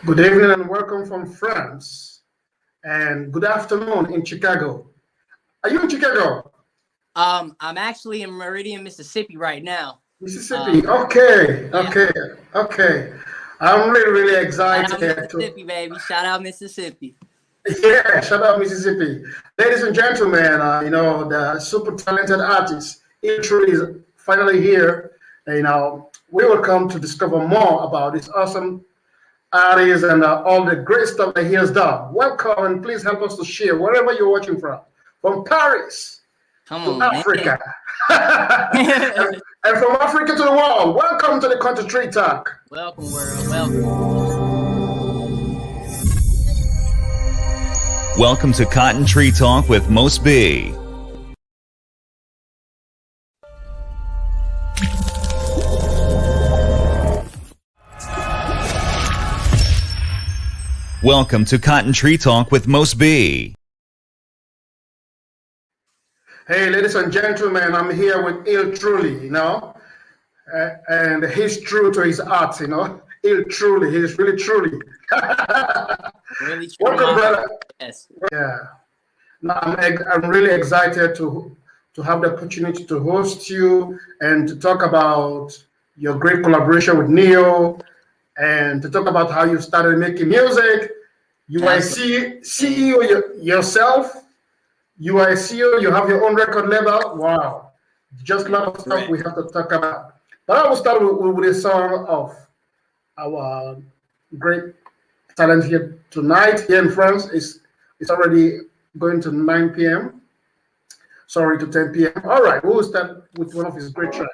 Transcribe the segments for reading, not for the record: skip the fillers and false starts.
Good evening and welcome from France. And good afternoon in Chicago. Are you in Chicago? I'm actually in Meridian, Mississippi right now. Mississippi. Okay, Yeah. okay. I'm really Shout out excited Mississippi, baby. Shout out Mississippi. yeah, shout out Mississippi. Ladies and gentlemen, the super talented artist, Il Truly is finally here. We will come to discover more about this awesome artist and all the great stuff that he has done. Welcome and please help us to share wherever you're watching from Paris Come to on, Africa, man. and from Africa to the world. Welcome to the Country Tree Talk. Welcome, world. Welcome. Welcome to Cotton Tree Talk with Most B. Welcome to Cotton Tree Talk with Most B. Hey, ladies and gentlemen, I'm here with Il Truly, and he's true to his art, Il Truly, he's really truly. Really, Welcome, brother. Yes. Yeah. No, I'm really excited to have the opportunity to host you and to talk about your great collaboration with Ne-Yo and to talk about how you started making music. You are CEO yourself. You are a CEO. You have your own record label. Wow. Just a lot of stuff we have to talk about. But I will start with a song of our great talent here tonight. Here in France, it's already going to 9 p.m. Sorry, to 10 p.m. All right, we will start with one of his great tracks.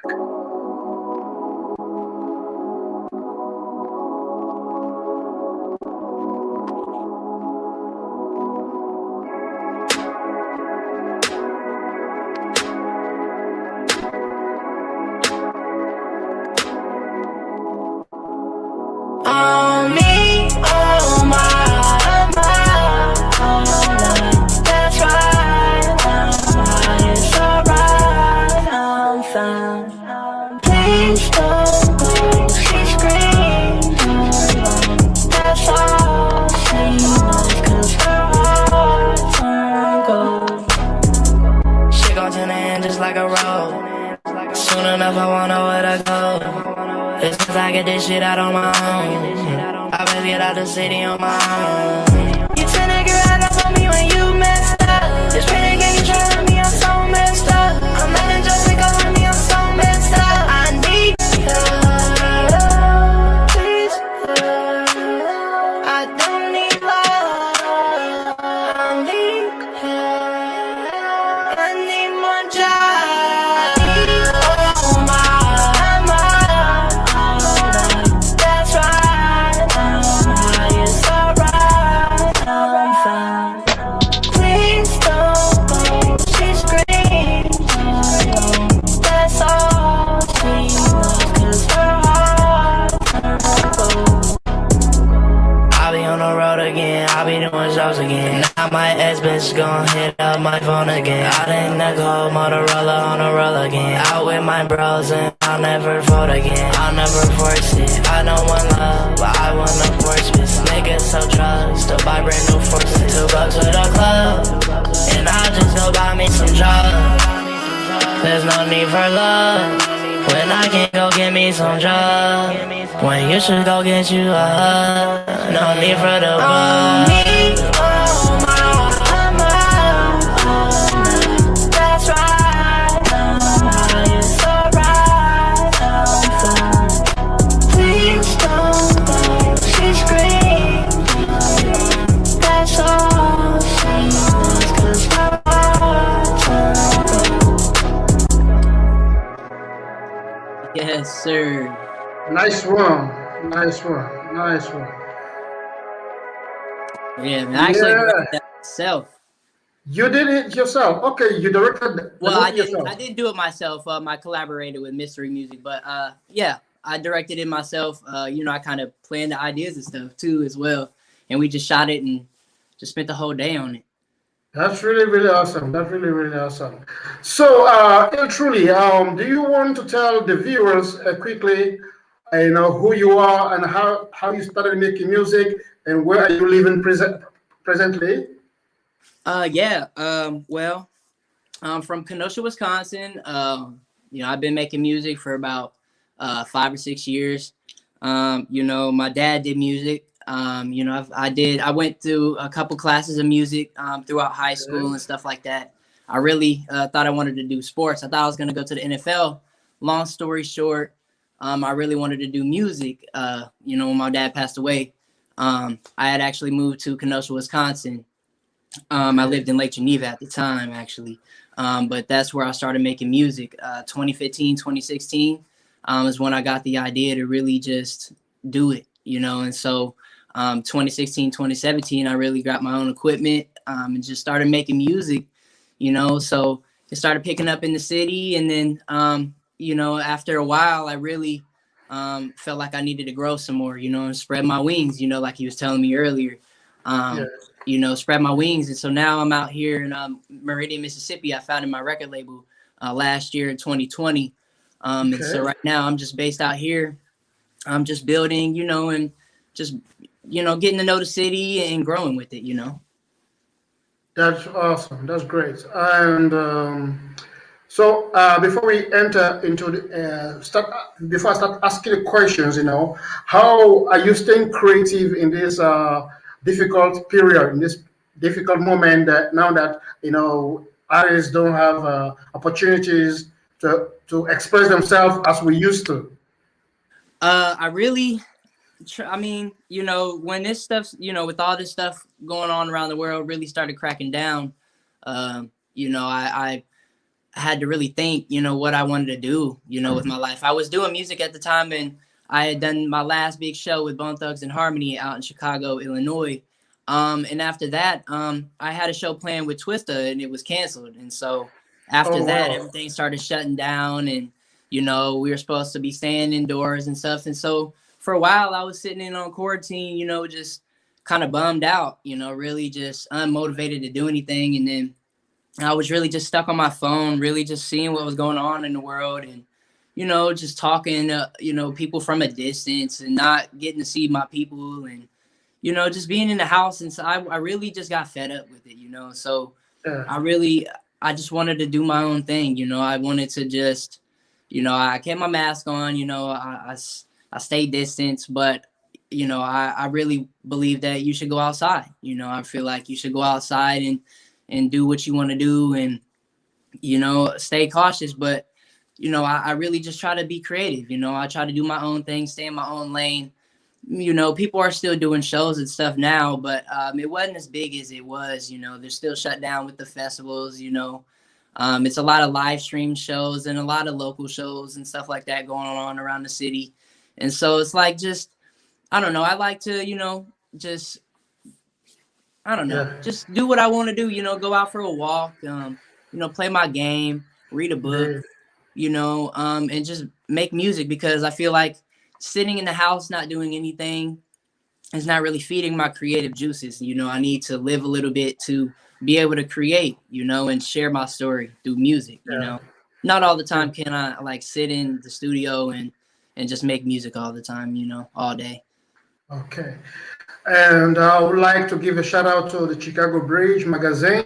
Shit out on my own. I better get out the city on my own. You turn that girl up on me when you messed up. This pretty game you trying on me, I'm so messed up. I'm letting just pick up on me, I'm so messed up. I need love, please. I don't need love. I need help. I need more job. Oh my. Again. Now my ex-bitch gon' hit up my phone again. Out in the cold, Motorola on a roll again. Out with my bros and I'll never fold again. I'll never force it. I don't want love, but I wanna force this. Niggas sell drugs to buy brand new forces. $2 to the club, and I'll just go buy me some drugs. There's no need for love when I can go get me some drugs. When you should go get you a hug. No need for the bug. That's right. It's alright. Please don't go. She screams. That's all she knows. 'Cause her heart's Yes, sir. Nice one. Yeah, man. I actually directed that myself. You did it yourself. Okay, you directed the movie yourself. I didn't do it myself. I collaborated with Mystery Music, but yeah, I directed it myself. I kind of planned the ideas and stuff too as well, and we just shot it and just spent the whole day on it. That's really, really awesome. That's really, really awesome. So, Il Truly, do you want to tell the viewers quickly you know, who you are and how you started making music and where are you living presently? Yeah. Well, I'm from Kenosha, Wisconsin. You know, I've been making music for about 5 or 6 years. You know, my dad did music. You know, I went through a couple classes of music throughout high school and stuff like that. I really thought I wanted to do sports. I thought I was going to go to the NFL. Long story short, I really wanted to do music. You know, when my dad passed away, I had actually moved to Kenosha, Wisconsin. I lived in Lake Geneva at the time, actually. But that's where I started making music. 2015, 2016 is when I got the idea to really just do it, you know. And so 2016, 2017, I really got my own equipment and just started making music, you know. So it started picking up in the city. And then, you know, after a while, I really felt like I needed to grow some more, you know, and spread my wings, you know, like he was telling me earlier. Yes. You know, spread my wings. And so now I'm out here in Meridian, Mississippi. I founded my record label last year in 2020. And so right now I'm just based out here. I'm just building, you know, and just, you know, getting to know the city and growing with it, you know. That's awesome. That's great. And so before we enter into the before I start asking the questions, you know, how are you staying creative in this difficult period, in this difficult moment that now that you know artists don't have opportunities to express themselves as we used to? I really, I mean, you know, when this stuff, you know, with all this stuff going on around the world, really started cracking down. You know, I had to really think, you know, what I wanted to do, you know, with my life. I was doing music at the time, and I had done my last big show with Bone Thugs and Harmony out in Chicago, Illinois. And after that, I had a show planned with Twista, and it was canceled. And so after Oh that, wow. everything started shutting down, and you know, we were supposed to be staying indoors and stuff. And so for a while, I was sitting in on quarantine, you know, just kind of bummed out, you know, really just unmotivated to do anything. And then I was really just stuck on my phone, really just seeing what was going on in the world, and, you know, just talking to, you know, people from a distance and not getting to see my people, and, you know, just being in the house. And so I really just got fed up with it, you know. So Yeah. I just wanted to do my own thing, you know. I wanted to just, you know, I kept my mask on, you know, I stayed distance, but, you know, I really believe that you should go outside. You know, I feel like you should go outside and do what you want to do, and, you know, stay cautious. But, you know, I really just try to be creative. You know, I try to do my own thing, stay in my own lane. You know, people are still doing shows and stuff now, but it wasn't as big as it was. You know, they're still shut down with the festivals, you know. It's a lot of live stream shows and a lot of local shows and stuff like that going on around the city. And so it's like, just, I don't know. I like to, you know, just, I don't know, Yeah. just do what I want to do, you know, go out for a walk, you know, play my game, read a book, Great. you know, and just make music, because I feel like sitting in the house not doing anything is not really feeding my creative juices. You know, I need to live a little bit to be able to create, you know, and share my story through music, you Yeah. know. Not all the Yeah. time can I like sit in the studio and just make music all the time, you know, all day. Okay. And I would like to give a shout out to the Chicago Bridge magazine.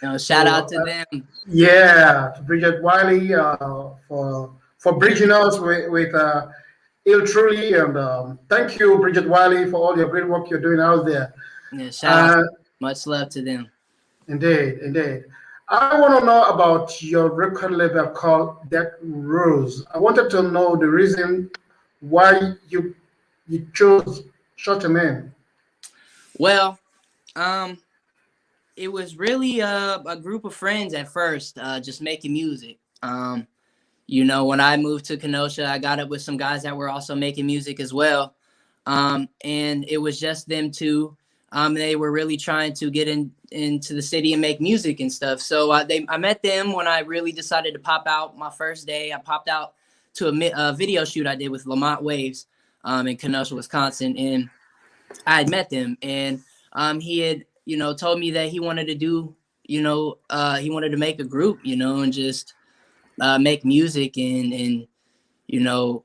You know, shout To out to them. yeah, to Bridget Wiley for bridging us with Il Truly, and thank you, Bridget Wiley, for all your great work you're doing out there. Yeah, shout out. Uh, Much love to them. indeed, indeed. I want to know about your record label called Deck Rose. I wanted to know the reason why you chose such a name. Well, it was really a group of friends at first, just making music. You know, when I moved to Kenosha, I got up with some guys that were also making music as well. And it was just them two. They were really trying to get into the city and make music and stuff. So I met them when I really decided to pop out my first day. I popped out to a video shoot I did with Lamont Waves in Kenosha, Wisconsin. And I had met them, and he had, you know, told me that he wanted to do, you know, he wanted to make a group, you know, and just make music and, you know,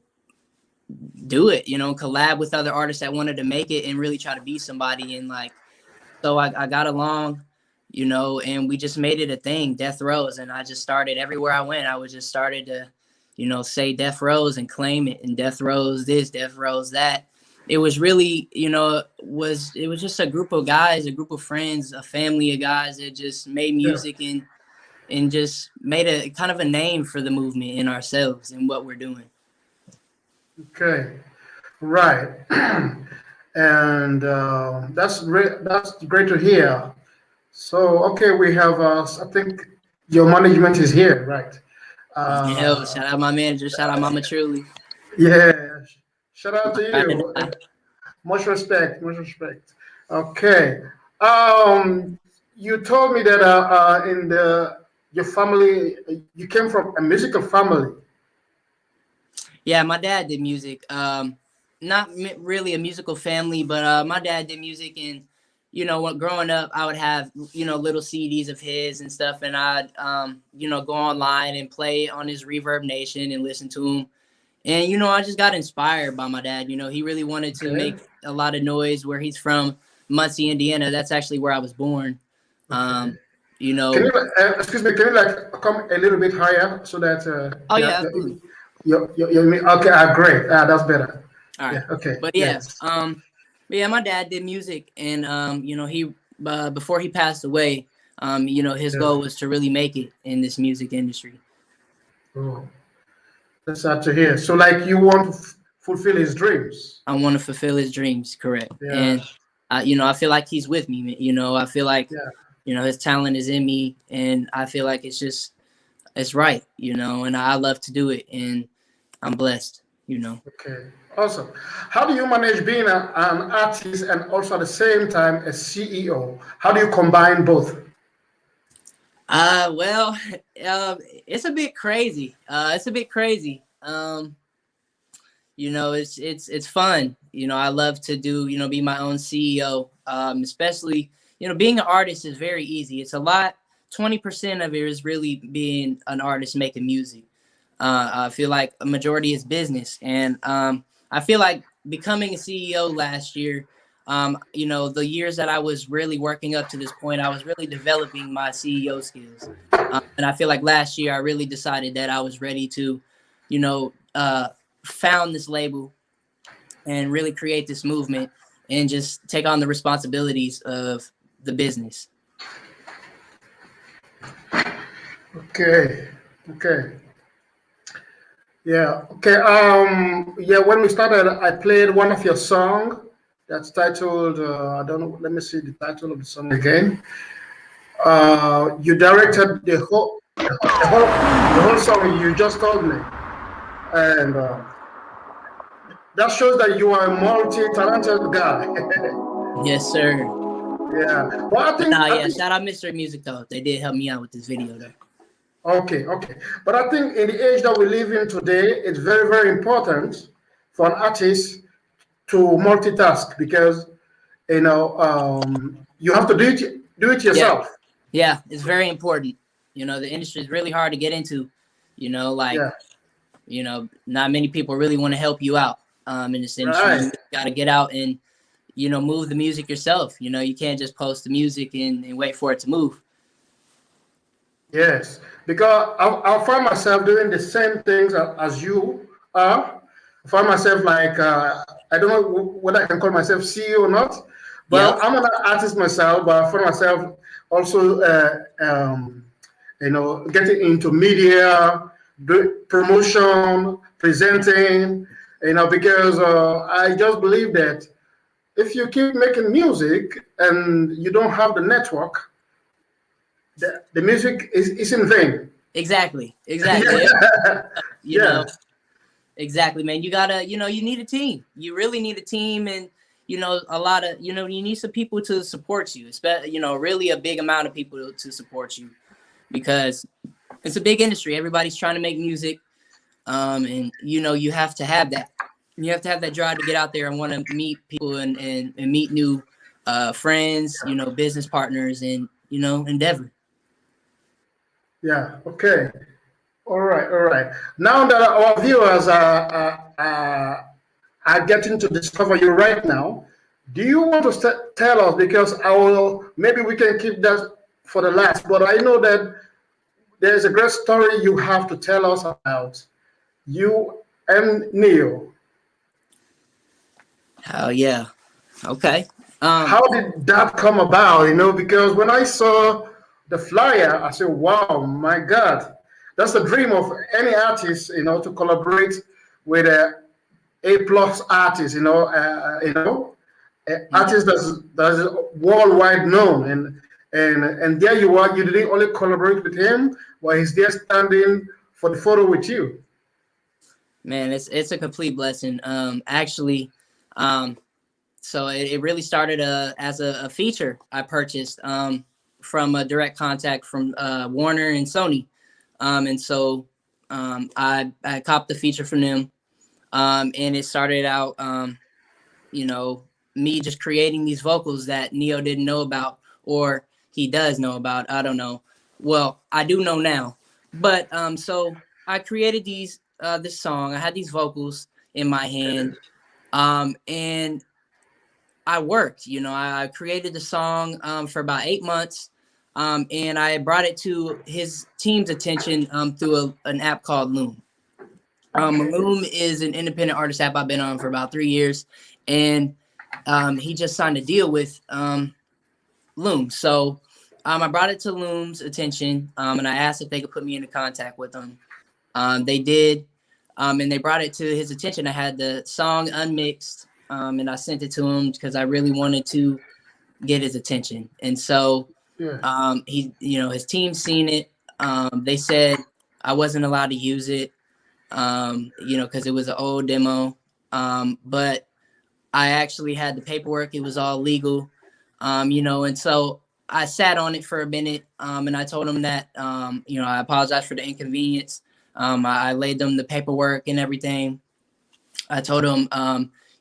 do it, you know, collab with other artists that wanted to make it and really try to be somebody. And like, so I got along, you know, and we just made it a thing, Death Rows. And I just started everywhere I went. I was just started to, you know, say Death Rows and claim it, and Death Rows this, Death Rows that. It was really, you know, it was just a group of guys, a group of friends, a family of guys that just made music and just made a kind of a name for the movement and ourselves and what we're doing. Okay, right. And that's great to hear. So, okay, we have, I think your management is here, right? Hell, shout out my manager, shout out Mama Truly. Yeah, shout out to Ride or you. die. Much respect, much respect. Okay. You told me that in your family, you came from a musical family. Yeah, my dad did music. Not really a musical family, but my dad did music, and you know, growing up, I would have, you know, little CDs of his and stuff, and I'd you know, go online and play on his Reverb Nation and listen to him. And you know, I just got inspired by my dad. You know, he really wanted to Okay. make a lot of noise. Where he's from, Muncie, Indiana. That's actually where I was born. Okay. You Can know. you, excuse me, can you like come a little bit higher so that Oh yeah, yeah, absolutely. okay, great. That's better. All right. Yeah, okay. But yeah, Yes. but yeah, my dad did music, and you know, he before he passed away, you know, his Yeah. goal was to really make it in this music industry. Oh, that's sad to hear. So like you want to fulfill his dreams. I want to fulfill his dreams, correct? Yeah. And you know, I feel like he's with me. You know, I feel like, Yeah. you know, his talent is in me, and I feel like it's right, you know, and I love to do it, and I'm blessed, you know. Okay. Awesome. How do you manage being an artist and also at the same time a CEO? How do you combine both? Well, it's a bit crazy. It's a bit crazy. You know, it's fun. You know, I love to do, you know, be my own CEO. Especially, you know, being an artist is very easy. It's a lot. 20% of it is really being an artist making music. I feel like a majority is business, and I feel like becoming a CEO last year. You know, the years that I was really working up to this point, I was really developing my CEO skills, and I feel like last year I really decided that I was ready to, you know, found this label and really create this movement and just take on the responsibilities of the business. Okay. Okay. Yeah. Okay. Yeah. When we started, I played one of your song that's titled. I don't know. Let me see the title of the song again. You directed the whole song. You just called me, and that shows that you are a multi-talented guy. Yes, sir. Yeah. Well, Yeah, shout out Mystery Music though. They did help me out with this video though. Okay, okay. But I think in the age that we live in today, it's very, very important for an artist to multitask because you know you have to do it yourself. Yeah, it's very important. You know, the industry is really hard to get into. You know, like, Yeah. you know, not many people really want to help you out in this industry. Right. You got to get out and, you know, move the music yourself. You know, you can't just post the music and wait for it to move. Yes, because I'll find myself doing the same things as you are. I find myself like I don't know whether I can call myself CEO or not. Well, Yep. I'm an artist myself, but I find myself also you know, getting into media, promotion, presenting. You know, because I just believe that if you keep making music and you don't have the network, the music is in vain. Exactly. Yeah. You Yeah. know, exactly, man. You gotta, you know, you need a team. You really need a team, and you know, a lot of, you know, you need some people to support you. Especially, you know, really a big amount of people to support you, because it's a big industry. Everybody's trying to make music, and you know, you have to have that. You have to have that drive to get out there and want to meet people and meet new friends, you know, business partners, and you know, endeavor. Yeah. Okay. All right. All right. Now that our viewers are getting to discover you right now. Do you want to tell us? Because I will, maybe we can keep that for the last, but I know that there's a great story you have to tell us about you and Ne-Yo. Oh yeah. Okay. How did that come about? Because when I saw the flyer, I said, "Wow, my God, that's the dream of any artist, to collaborate with a plus artist, artist that's worldwide known, and there you are. You didn't only collaborate with him, but he's there standing for the photo with you." Man, it's a complete blessing. Actually, so it really started as a feature I purchased from a direct contact from Warner and Sony, and so I copped the feature from them, and it started out, me just creating these vocals that Ne-Yo didn't know about, or he does know about. I don't know. Well, I do know now, but so I created this song. I had these vocals in my hand, and I worked. I created the song for about 8 months, and I brought it to his team's attention through an app called Loom. Loom is an independent artist app I've been on for about 3 years, and he just signed a deal with Loom. So I brought it to Loom's attention, and I asked if they could put me into contact with them. They did, and they brought it to his attention. I had the song unmixed, and I sent it to him because I really wanted to get his attention. And so he, his team seen it. They said I wasn't allowed to use it, because it was an old demo. But I actually had the paperwork. It was all legal, and so I sat on it for a minute, and I told him that, I apologize for the inconvenience. I laid them the paperwork and everything. I told him,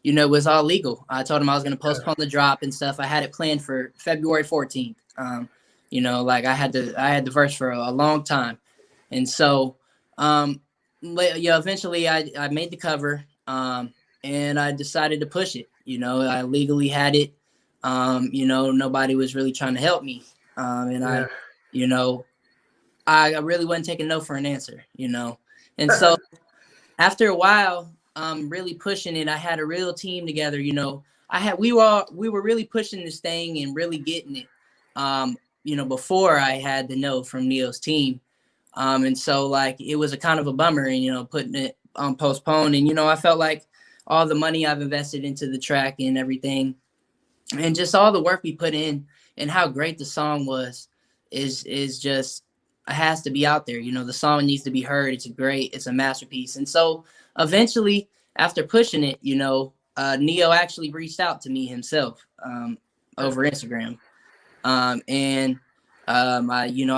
it was all legal. I told him I was going to postpone the drop and stuff. I had it planned for February 14th. Like I had the verse for a long time. And so, eventually I made the cover, and I decided to push it. I legally had it. Nobody was really trying to help me. I really wasn't taking no for an answer, And so after a while, really pushing it, I had a real team together, we were really pushing this thing and really getting it, before I had the no from Ne-Yo's team. And so like, it was a kind of a bummer and, putting it on postpone. And, I felt like all the money I've invested into the track and everything, and just all the work we put in and how great the song was is just, it has to be out there. The song needs to be heard. It's a masterpiece. And so eventually after pushing it, Ne-Yo actually reached out to me himself, over Instagram. I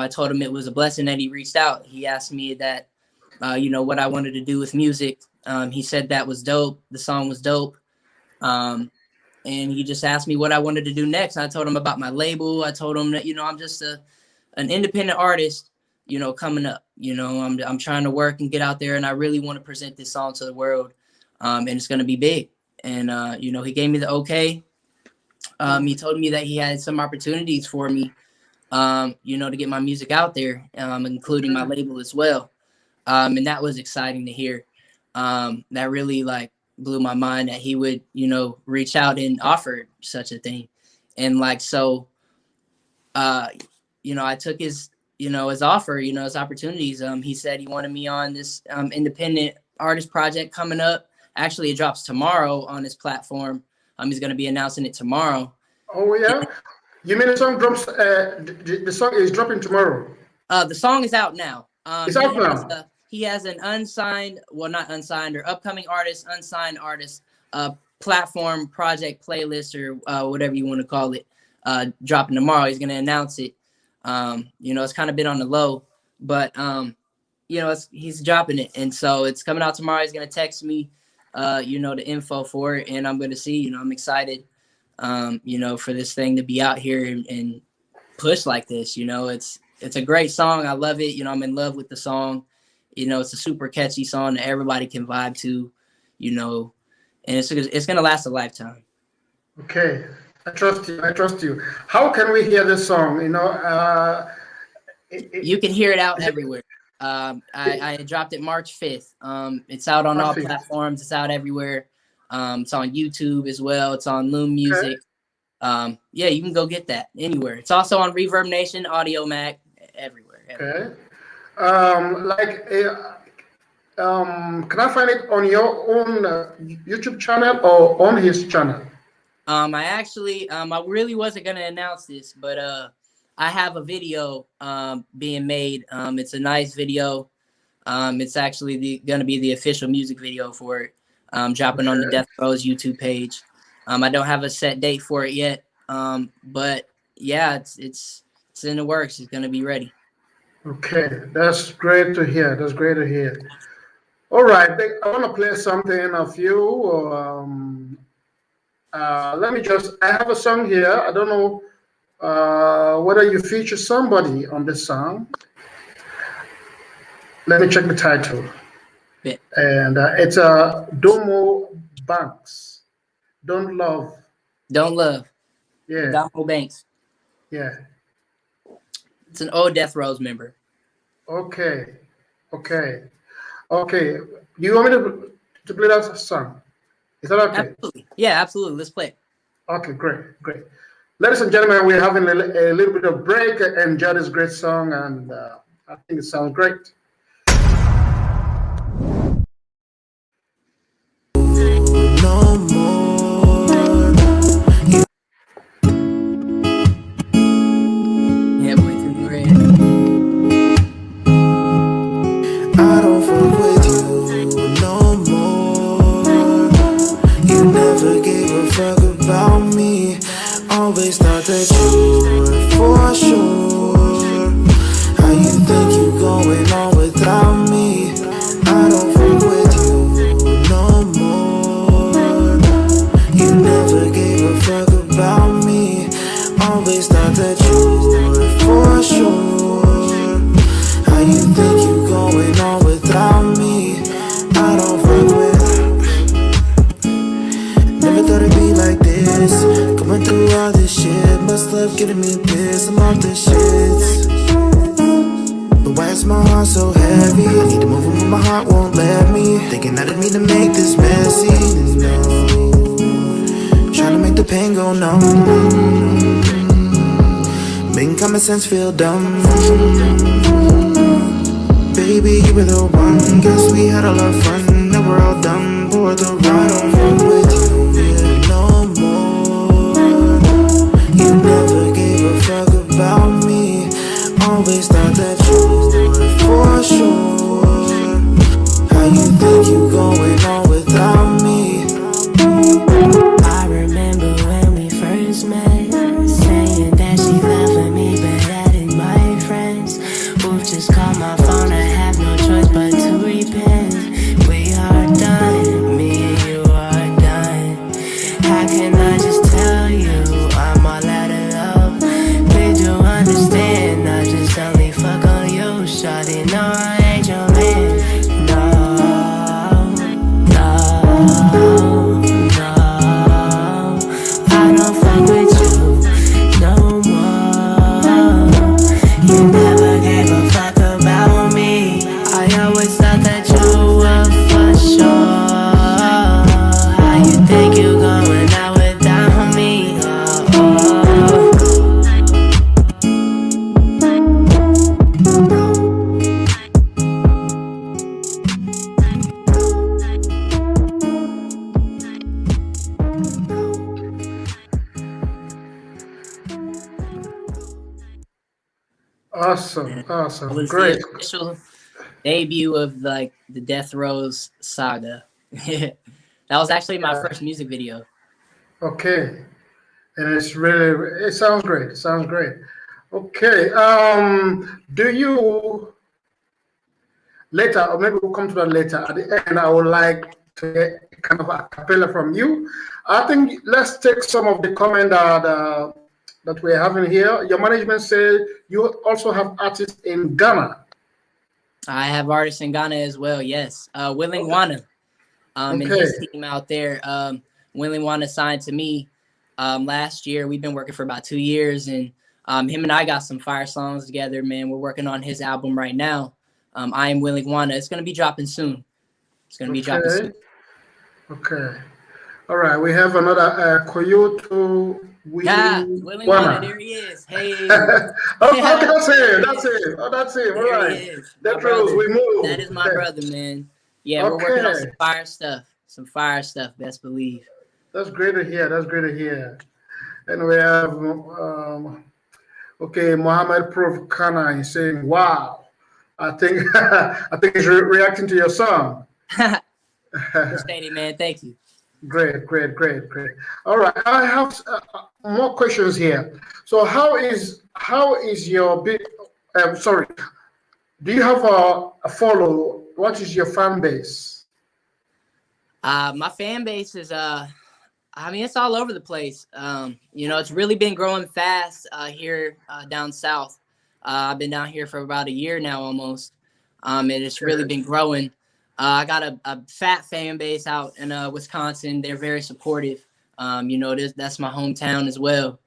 told him it was a blessing that he reached out. He asked me that, what I wanted to do with music. He said that was dope. The song was dope. And he just asked me what I wanted to do next. I told him about my label. I told him that, I'm just an independent artist, coming up. I'm trying to work and get out there, and I really want to present this song to the world. And it's going to be big. And, he gave me the okay. He told me that he had some opportunities for me, to get my music out there, including my label as well. And that was exciting to hear. That really blew my mind that he would, reach out and offer such a thing. And so, I took his offer, his opportunities. He said he wanted me on this independent artist project coming up. Actually, it drops tomorrow on his platform. He's going to be announcing it tomorrow. Oh yeah, you mean the song drops? The song is dropping tomorrow. The song is out now. It's out now. He has an not unsigned or upcoming artist, unsigned artist, platform project playlist or whatever you want to call it, dropping tomorrow. He's going to announce it. It's kind of been on the low, but he's dropping it, and so it's coming out tomorrow. He's going to text me, the info for it, and I'm going to see. I'm excited, for this thing to be out here and push like this. It's a great song. I love it. I'm in love with the song. It's a super catchy song that everybody can vibe to, and it's gonna last a lifetime. Okay, I trust you. I trust you. How can we hear this song? You know, You can hear it out everywhere. I dropped it March 5th. It's out on all platforms. It's out everywhere. It's on YouTube as well. It's on Loom Music. Okay. Yeah, you can go get that anywhere. It's also on Reverb Nation, Audio Mac, everywhere. Okay. Can I find it on your own YouTube channel or on his channel? I really wasn't gonna announce this, but I have a video being made. It's a nice video. It's actually gonna be the official music video for it. Dropping on the Death Row's YouTube page. I don't have a set date for it yet. But yeah, it's in the works. It's gonna be ready. Okay, that's great to hear. That's great to hear. All right, I want to play something of you. Let me I have a song here. I don't know whether you feature somebody on this song. Let me check the title. Yeah. And it's Domo Banks. Don't Love. Don't Love. Yeah. Domo Banks. Yeah. It's an old Death Row's member. Okay. Okay. Okay. You want me to play that song? Is that okay? Absolutely. Yeah, absolutely. Let's play it. Okay, great, great. Ladies and gentlemen, we're having a little bit of break. Enjoy this great song, and I think it sounds great. No more. Yeah, boy, too great. I don't fuck with you no more. You never gave a fuck about me. Always thought that you were for sure. How you think you going on without me? I don't fuck with you no more. You never gave a fuck about me. Always thought that you were for sure. How you think you going on without me? I don't fuck with. Never thought it'd be like this. Going through all this shit. Must love getting me pissed. I'm off the shits. But why is my heart so heavy? I need to move on, but my heart won't let me. Thinking I didn't mean to make this messy. No. Trying to make the pain go numb. Making common sense feel dumb. Baby, you were the one. Guess we had a lot of fun. Now we're all done. Bored the ride. I don't fuck with you, yeah, no more. You never gave a fuck about me. Always thought that you were for sure. How you think you going on without me? I remember when we first met, saying that she loved me, but adding my friends. Who just called my phone, I have no choice but to repent. We are done, me and you are done. How can I just tell you I'm all out of love? Did you understand? I just only fuck on you, shawty. No, I ain't your man. No, no, no. I don't fuck with you no more. You never gave a fuck about me. I always thought that you were for sure. How you think you going out without me? Awesome, It awesome, was great. the official debut of like the Death Row's saga. That was actually my first music video. Okay, and it sounds great. It sounds great. Okay, do you later, or maybe we'll come to that later. At the end, I would like to get kind of a cappella from you. I think let's take some of the comment that we're having here. Your management said you also have artists in Ghana. I have artists in Ghana as well. Yes, Willing Wana. And Okay. his team out there, Willing Wanda signed to me last year. We've been working for about 2 years, and him and I got some fire songs together, man. We're working on his album right now. I Am Willing Wanda. It's going to be dropping soon. It's going to be dropping soon. Okay. All right. We have another Koyoto Willing Willing Wanda, there he is. Hey. Okay, that's him. That's him. Oh, that's him. All There right. he is. That rolls. We move. That is my brother, man. Yeah, we're working on some fire stuff. Some fire stuff, best believe. That's great to hear. And we have, Mohammed Proof Kana is saying, wow, I think he's reacting to your song. Appreciate it, man. Thank you. Great. All right, I have more questions here. So how is your big, sorry, do you have a follow? What is your fan base? My fan base is it's all over the place. It's really been growing fast here down south. I've been down here for about a year now almost. And it's really been growing. I got a fat fan base out in Wisconsin. They're very supportive. That's my hometown as well.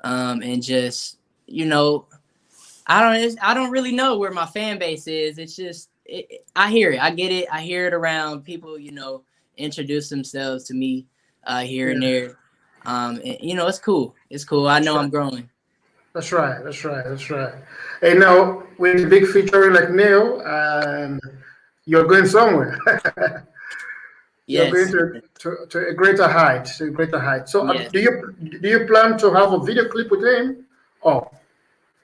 And just, I don't really know where my fan base is. It's just, I hear it. I get it. I hear it around people, introduce themselves to me here and there. It's cool. It's cool. I know I'm growing. That's right. And now with the big featuring like Ne-Yo, and you're going somewhere. You're going to a greater height. So yes. do you plan to have a video clip with him? Oh.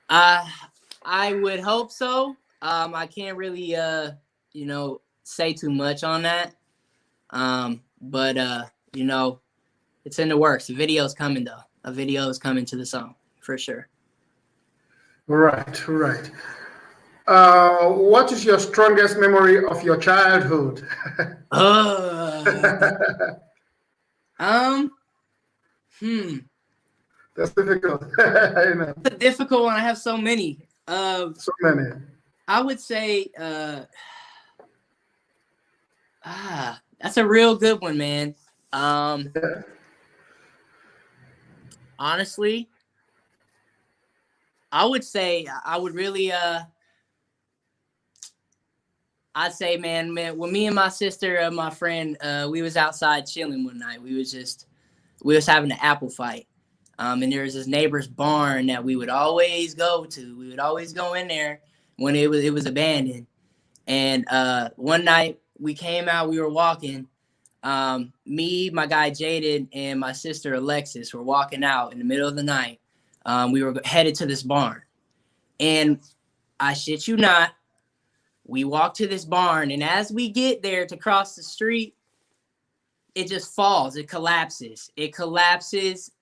I would hope so. I can't really say too much on that. But it's in the works. The video's coming though. A video is coming to the song for sure. Right. What is your strongest memory of your childhood? That's difficult. I know. It's a difficult one. I have so many. So many. I would say that's a real good one, man. Honestly, I would say I would really I'd say man, when me and my sister, my friend, we was outside chilling one night. We was having an apple fight. And there was this neighbor's barn that we would always go to. We would always go in there when it was abandoned. And one night we came out, we were walking. Me, my guy Jaden, and my sister Alexis were walking out in the middle of the night. We were headed to this barn. And I shit you not, we walked to this barn. And as we get there to cross the street, it just falls. It collapses.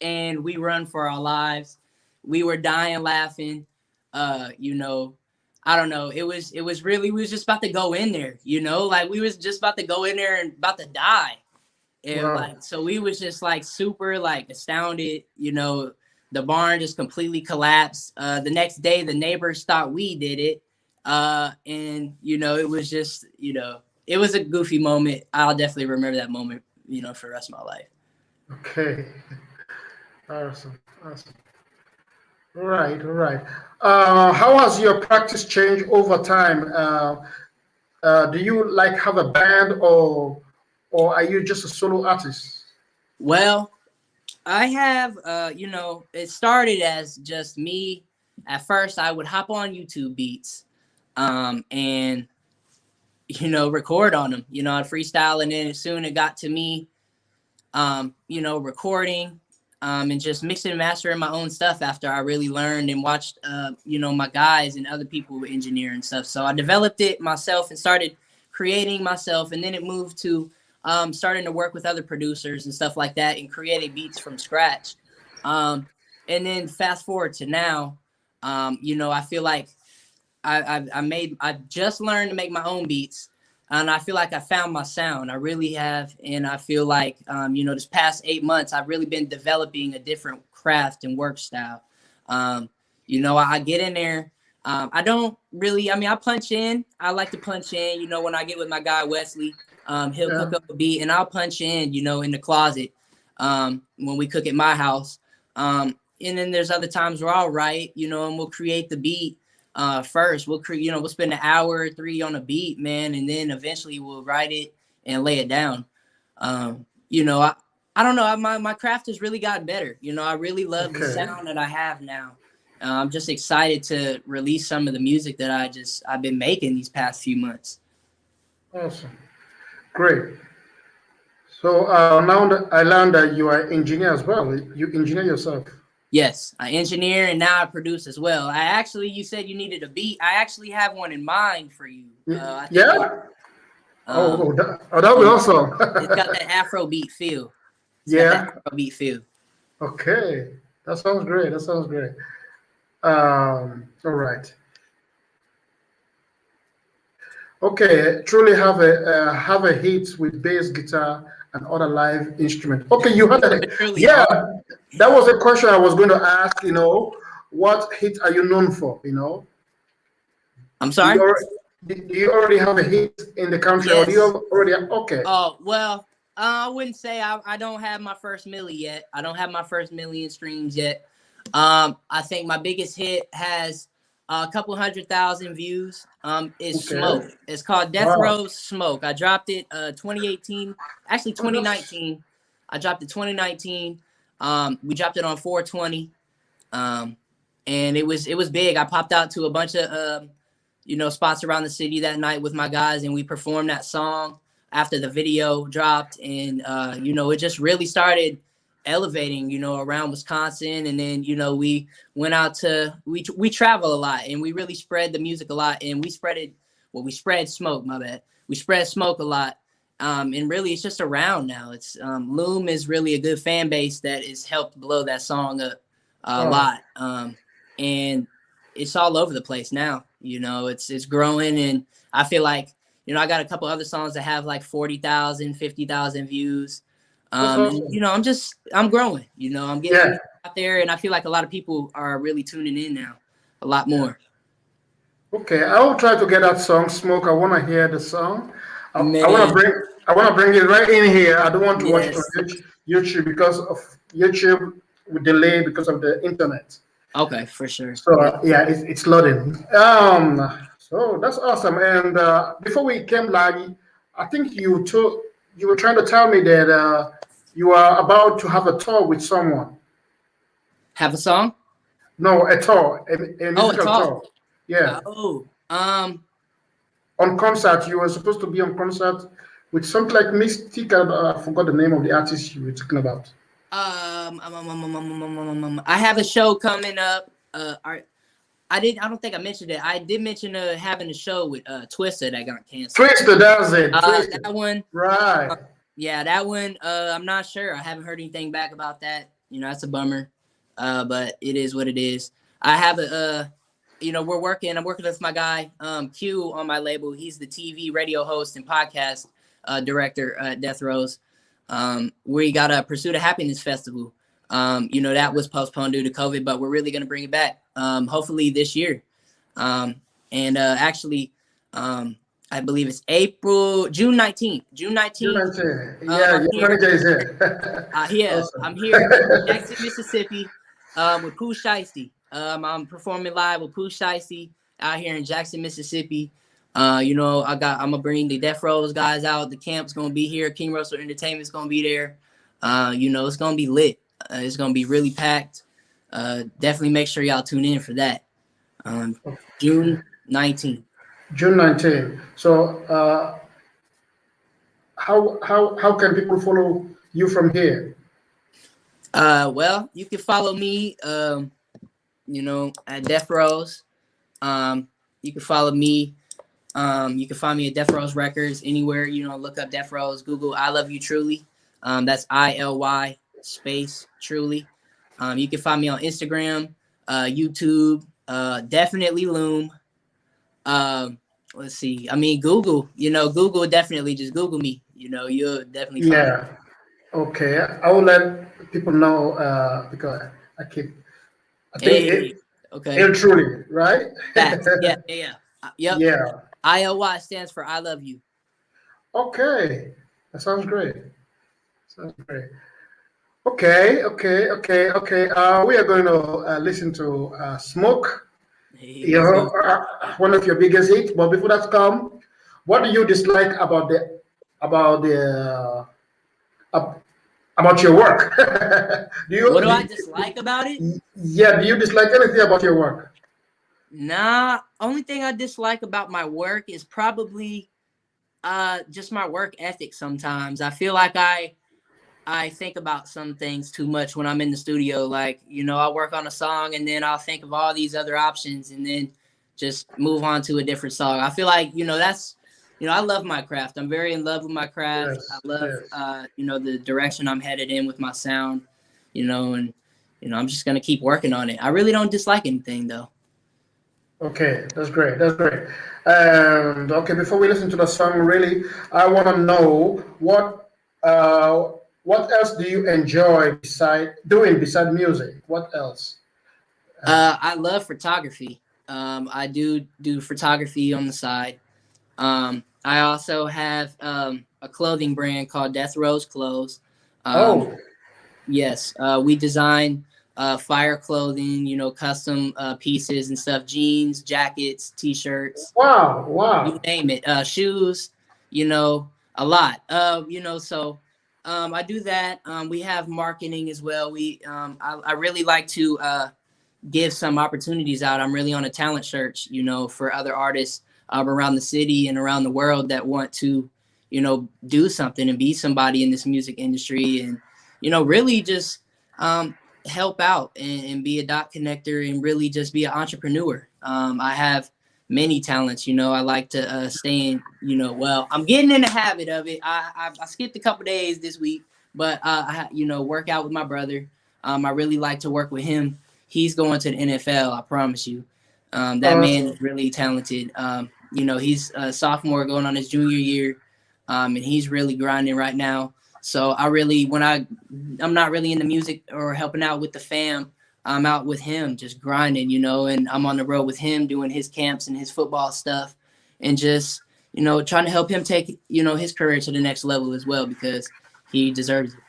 And we run for our lives. We were dying laughing. I don't know. It was really, we was just about to go in there, like we was just about to go in there and about to die. And wow. So we was just like super astounded, the barn just completely collapsed. The next day, the neighbors thought we did it. And it was just, it was a goofy moment. I'll definitely remember that moment, for the rest of my life. Okay. Awesome. All right. How has your practice changed over time? Do you have a band or are you just a solo artist? Well, I have, it started as just me. At first, I would hop on YouTube beats and, record on them. I'd freestyle, and then soon it got to me, recording and just mixing and mastering my own stuff after I really learned and watched, my guys and other people engineer and stuff. So I developed it myself and started creating myself. And then it moved to starting to work with other producers and stuff like that and creating beats from scratch. And then fast forward to now, I feel like I just learned to make my own beats. And I feel like I found my sound. I really have. And I feel like, this past 8 months, I've really been developing a different craft and work style. I get in there. I don't really, I punch in. I like to punch in, when I get with my guy, Wesley. He'll Yeah. cook up a beat, and I'll punch in, you know, in the closet when we cook at my house. And then there's other times where I'll write, you know, and we'll create the beat first. We'll create, you know, we'll spend an hour or 3 on a beat, man, and then eventually we'll write it and lay it down. You know, I don't know. My craft has really gotten better. You know, I really love the sound that I have now. I'm just excited to release some of the music that I've been making these past few months. Awesome. Great. So now that I learned that you are engineer as well. You engineer yourself. Yes, I engineer and now I produce as well. You said you needed a beat. I actually have one in mind for you. I think Yeah. That would be awesome. it's got that Afro beat feel. It's got Yeah. that Afro beat feel. Okay. That sounds great. That sounds great. All right. Okay. Truly have a hit with bass guitar and other live instrument. Okay, you had a Truly, yeah. That was a question I was going to ask. You know, what hit are you known for? You know, I'm sorry. do you already have a hit in the country, or do you Yes. already? Okay. Oh, well, I wouldn't say I don't have my first milli yet. I don't have my first million streams yet. I think my biggest hit has a couple 100,000 views. It's Okay. Smoke. It's called Death Wow. Row's Smoke. I dropped it 2018, actually 2019. I dropped it 2019. We dropped it on 420. And it was big. I popped out to a bunch of you know, spots around the city that night with my guys, and we performed that song after the video dropped. And you know, it just really started elevating, you know, around Wisconsin. And then, you know, we went out to we travel a lot, and we really spread the music a lot, and we spread smoke, my bad. We spread smoke a lot. And really it's just around now. It's Loom is really a good fan base that has helped blow that song up a lot. And it's all over the place now. You know, it's growing, and I feel like, you know, I got a couple other songs that have like 40,000, 50,000 views. And, you know, I'm growing, you know, I'm getting out there, and I feel like a lot of people are really tuning in now a lot more. Okay, I will try to get that song "Smoke." I want to hear the song. I Man. want to bring it right in here. I don't want to watch it Yes. on YouTube because of YouTube with delay because of the internet. Okay, for sure. So yeah, it's loading. So that's awesome. And before we came live, I think you were trying to tell me that you are about to have a tour with someone. Have a song? No, a tour, a musical tour. Yeah. On concert, you were supposed to be on concert with something like Mystic. I forgot the name of the artist you were talking about. I have a show coming up. I don't think I mentioned it. I did mention having a show with Twister that got canceled. Twister, that's it. Twister. That one. Right. Yeah, that one. I'm not sure. I haven't heard anything back about that. You know, that's a bummer. But it is what it is. I have you know, I'm working with my guy, Q, on my label. He's the TV, radio host, and podcast director at Death Row's. We got a Pursuit of Happiness Festival. You know, that was postponed due to COVID, but we're really going to bring it back, hopefully this year. Actually, I believe it's June 19th. June 19th. Yeah, your manager is here. Yeah, awesome. I'm here in Jackson, Mississippi, with Pooh Shiesty. I'm performing live with Pooh Shiesty out here in Jackson, Mississippi. You know, I'm gonna bring the Death Row's guys out. The camp's gonna be here. King Russell Entertainment's gonna be there. You know, it's gonna be lit. It's gonna be really packed. Definitely make sure y'all tune in for that. June 19th. June 19th. So, how can people follow you from here? Well, you can follow me. You know, at Death Row's. You can follow me. You can find me at Death Row's Records anywhere. You know, look up Death Row's, Google I Love You Truly. That's ILY space Truly. You can find me on Instagram, YouTube, definitely Loom. Let's see. I mean, Google. You know, Google, definitely just Google me. You know, you'll definitely find me. Okay, I will let people know because I think okay. Truly, right? Yeah. Yep. ILY stands for I Love You. Okay, that sounds great. Sounds great. Okay. We are going to listen to Smoke. Hey, You let's know, go. one of your biggest hits. But before that come, what do you dislike about the ab- about your work? do What you, do do I you dislike about it? yeah? Do you dislike anything about your work? Nah, only thing I dislike about my work is probably just my work ethic sometimes. I feel like I think about some things too much when I'm in the studio. Like, I'll work on a song and then I'll think of all these other options and then just move on to a different song. I feel like, I love my craft. I'm very in love with my craft. I Yes, love, yes. the direction I'm headed in with my sound, and, I'm just going to keep working on it. I really don't dislike anything though. Okay, that's great. That's great. And okay, before we listen to the song, really, I want to know what else do you enjoy beside music? What else? I love photography. I do photography on the side. I also have a clothing brand called Death Rose Clothes. Um, Oh, yes, we design fire clothing, custom pieces and stuff, jeans, jackets, t-shirts, wow, you wow. name it, shoes, a lot. So I do that. We have marketing as well. I really like to give some opportunities out. I'm really on a talent search, for other artists around the city and around the world that want to, do something and be somebody in this music industry and, really just help out and be a dot connector and really just be an entrepreneur. I have many talents, I like to stay in, well, I'm getting in the habit of it. I skipped a couple days this week, but work out with my brother. I really like to work with him. He's going to the NFL. I promise you. That man Uh, is really talented. He's a sophomore going on his junior year, and he's really grinding right now. So I'm not really in the music or helping out with the fam. I'm out with him, just grinding, and I'm on the road with him doing his camps and his football stuff, and just trying to help him take his career to the next level as well because he deserves it.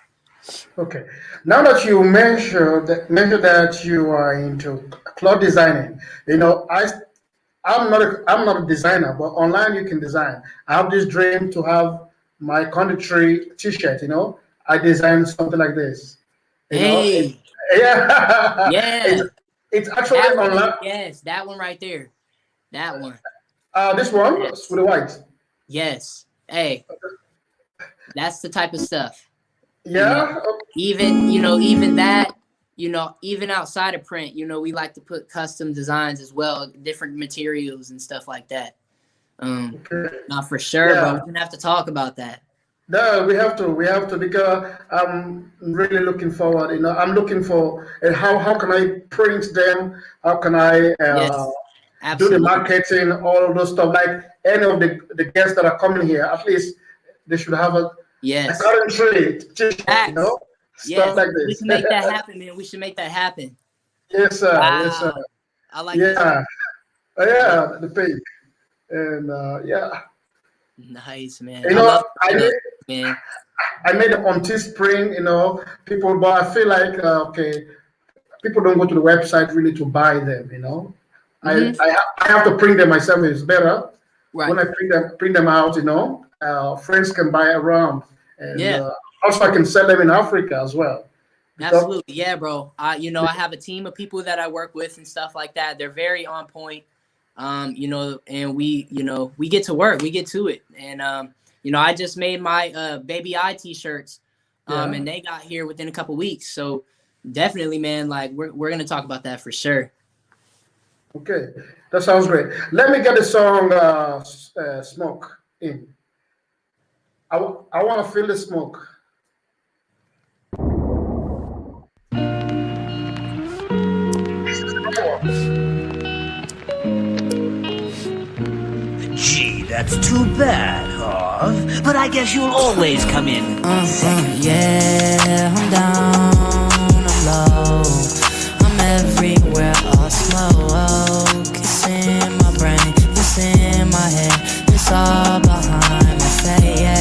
okay. Now that you mentioned that you are into cloth designing, I'm not a designer, but online you can design. I have this dream to have my country T-shirt. I designed something like this. It, Hey, yeah, yeah. it's actually That one is, online. yes, that one right there. That one. This one with Yes. the white. Yes. Hey, that's the type of stuff. You know, Yeah. even that, even outside of print, we like to put custom designs as well, different materials and stuff like that. Okay. Not for sure, but Yeah. we're gonna have to talk about that. No, we have to because I'm really looking forward. I'm looking for how can I print them? How can I Yes, do the absolutely. marketing, all of those stuff. Like any of the guests that are coming here, at least they should have a Yes. current trade T-shirt, Facts. stuff Yes. like We this. can make that happen, man. We should make that happen. Yes, sir. Yes, sir. Wow. I like this. Yeah, Yeah. yeah, the pink, and yeah, Nice, man. you I know, love I that, made man. I made them on Teespring, people, but I feel like okay, people don't go to the website really to buy them. I Hmm. I, I have to print them myself. It's better Right. when I print them out. Friends can buy around, and Yeah. also I can sell them in Africa as well. Because Absolutely. Yeah, bro. I have a team of people that I work with and stuff like that. They're very on point. And we get to work, we get to it. And I just made my baby I t-shirts. yeah, And they got here within a couple weeks. So definitely, man, like we're gonna talk about that for sure. okay, that sounds great. Let me get the song "Smoke" in. I want to feel the smoke. Gee, that's too bad, huh? But I guess you'll always come in second. Yeah, I'm down, I'm low. I'm everywhere, all smoke. It's in my brain, it's in my head. It's all behind my face.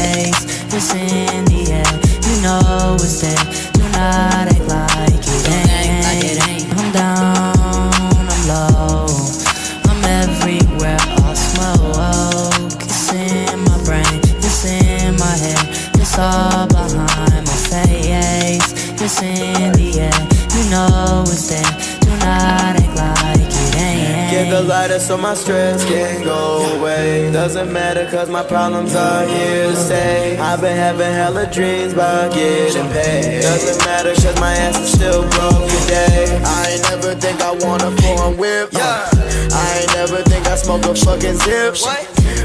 air. You know it's there. Do not act like it ain't. I'm down, I'm low. I'm everywhere, all smoke. It's in my brain, it's in my head. It's all behind my face. It's in the air. You know it's there. Do not act like it ain't. Get the lighter so my stress can go away. Doesn't matter cause my problems are here to stay. I've been having hella dreams about getting paid. Doesn't matter cause my ass is still broke today. I ain't never think I want a foreign whip. I ain't never think I smoke a fucking zip.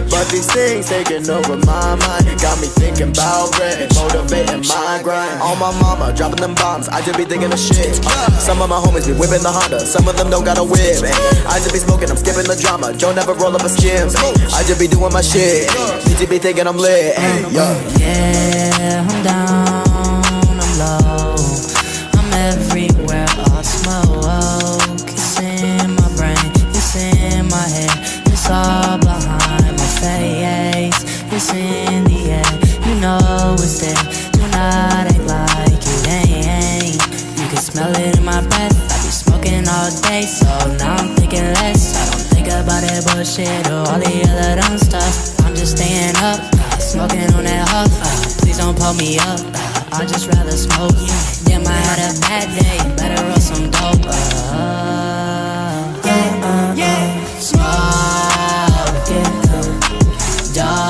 But these things taking over my mind. Got me thinking about rent, motivating my grind. On my mama, dropping them bombs, I just be thinking of shit. Some of my homies be whipping the Honda, some of them don't got a whip. I just be smoking, I'm skipping the drama, don't ever roll up a skim. I just be doing my shit, DJ be thinking I'm lit. Yeah, I'm down, I'm low. I'm everywhere, all smoke. It's in my brain, it's in my head. It's all behind my face. It's in the air, you know it's there. Do not act like it ain't. You can smell it in my breath. I be smoking all day, so now I'm thinking less. I don't think about that bullshit or all the other dumb stuff. I'm just staying up, smoking on that huff. Please don't pull me up, I'd just rather smoke. Damn, I had a bad day, better roll some dope. Smoke it up,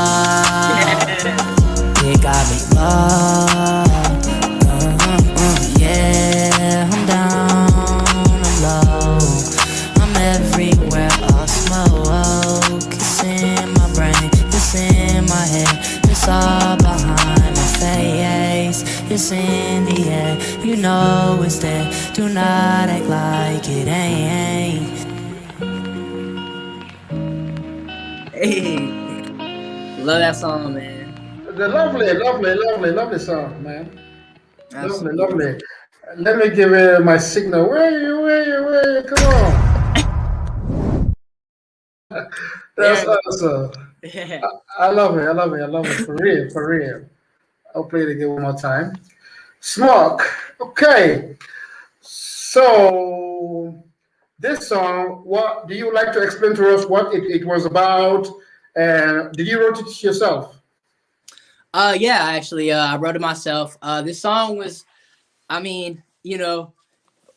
it got me low. Yeah, I'm down, I'm low. I'm everywhere, all smoke. It's in my brain, it's in my head. It's all behind my face. It's in the air, you know it's there. Do not act like it ain't. Hey, love that song, man. The lovely song, man. Absolutely. Lovely. Let me give it my signal. Where you? Come on. That's awesome. I love it. For real. I'll play it again one more time. Smoke. Okay. So this song, what do you like to explain to us what it was about? And did you write it yourself? Yeah, actually, I wrote it myself. This song was, I mean,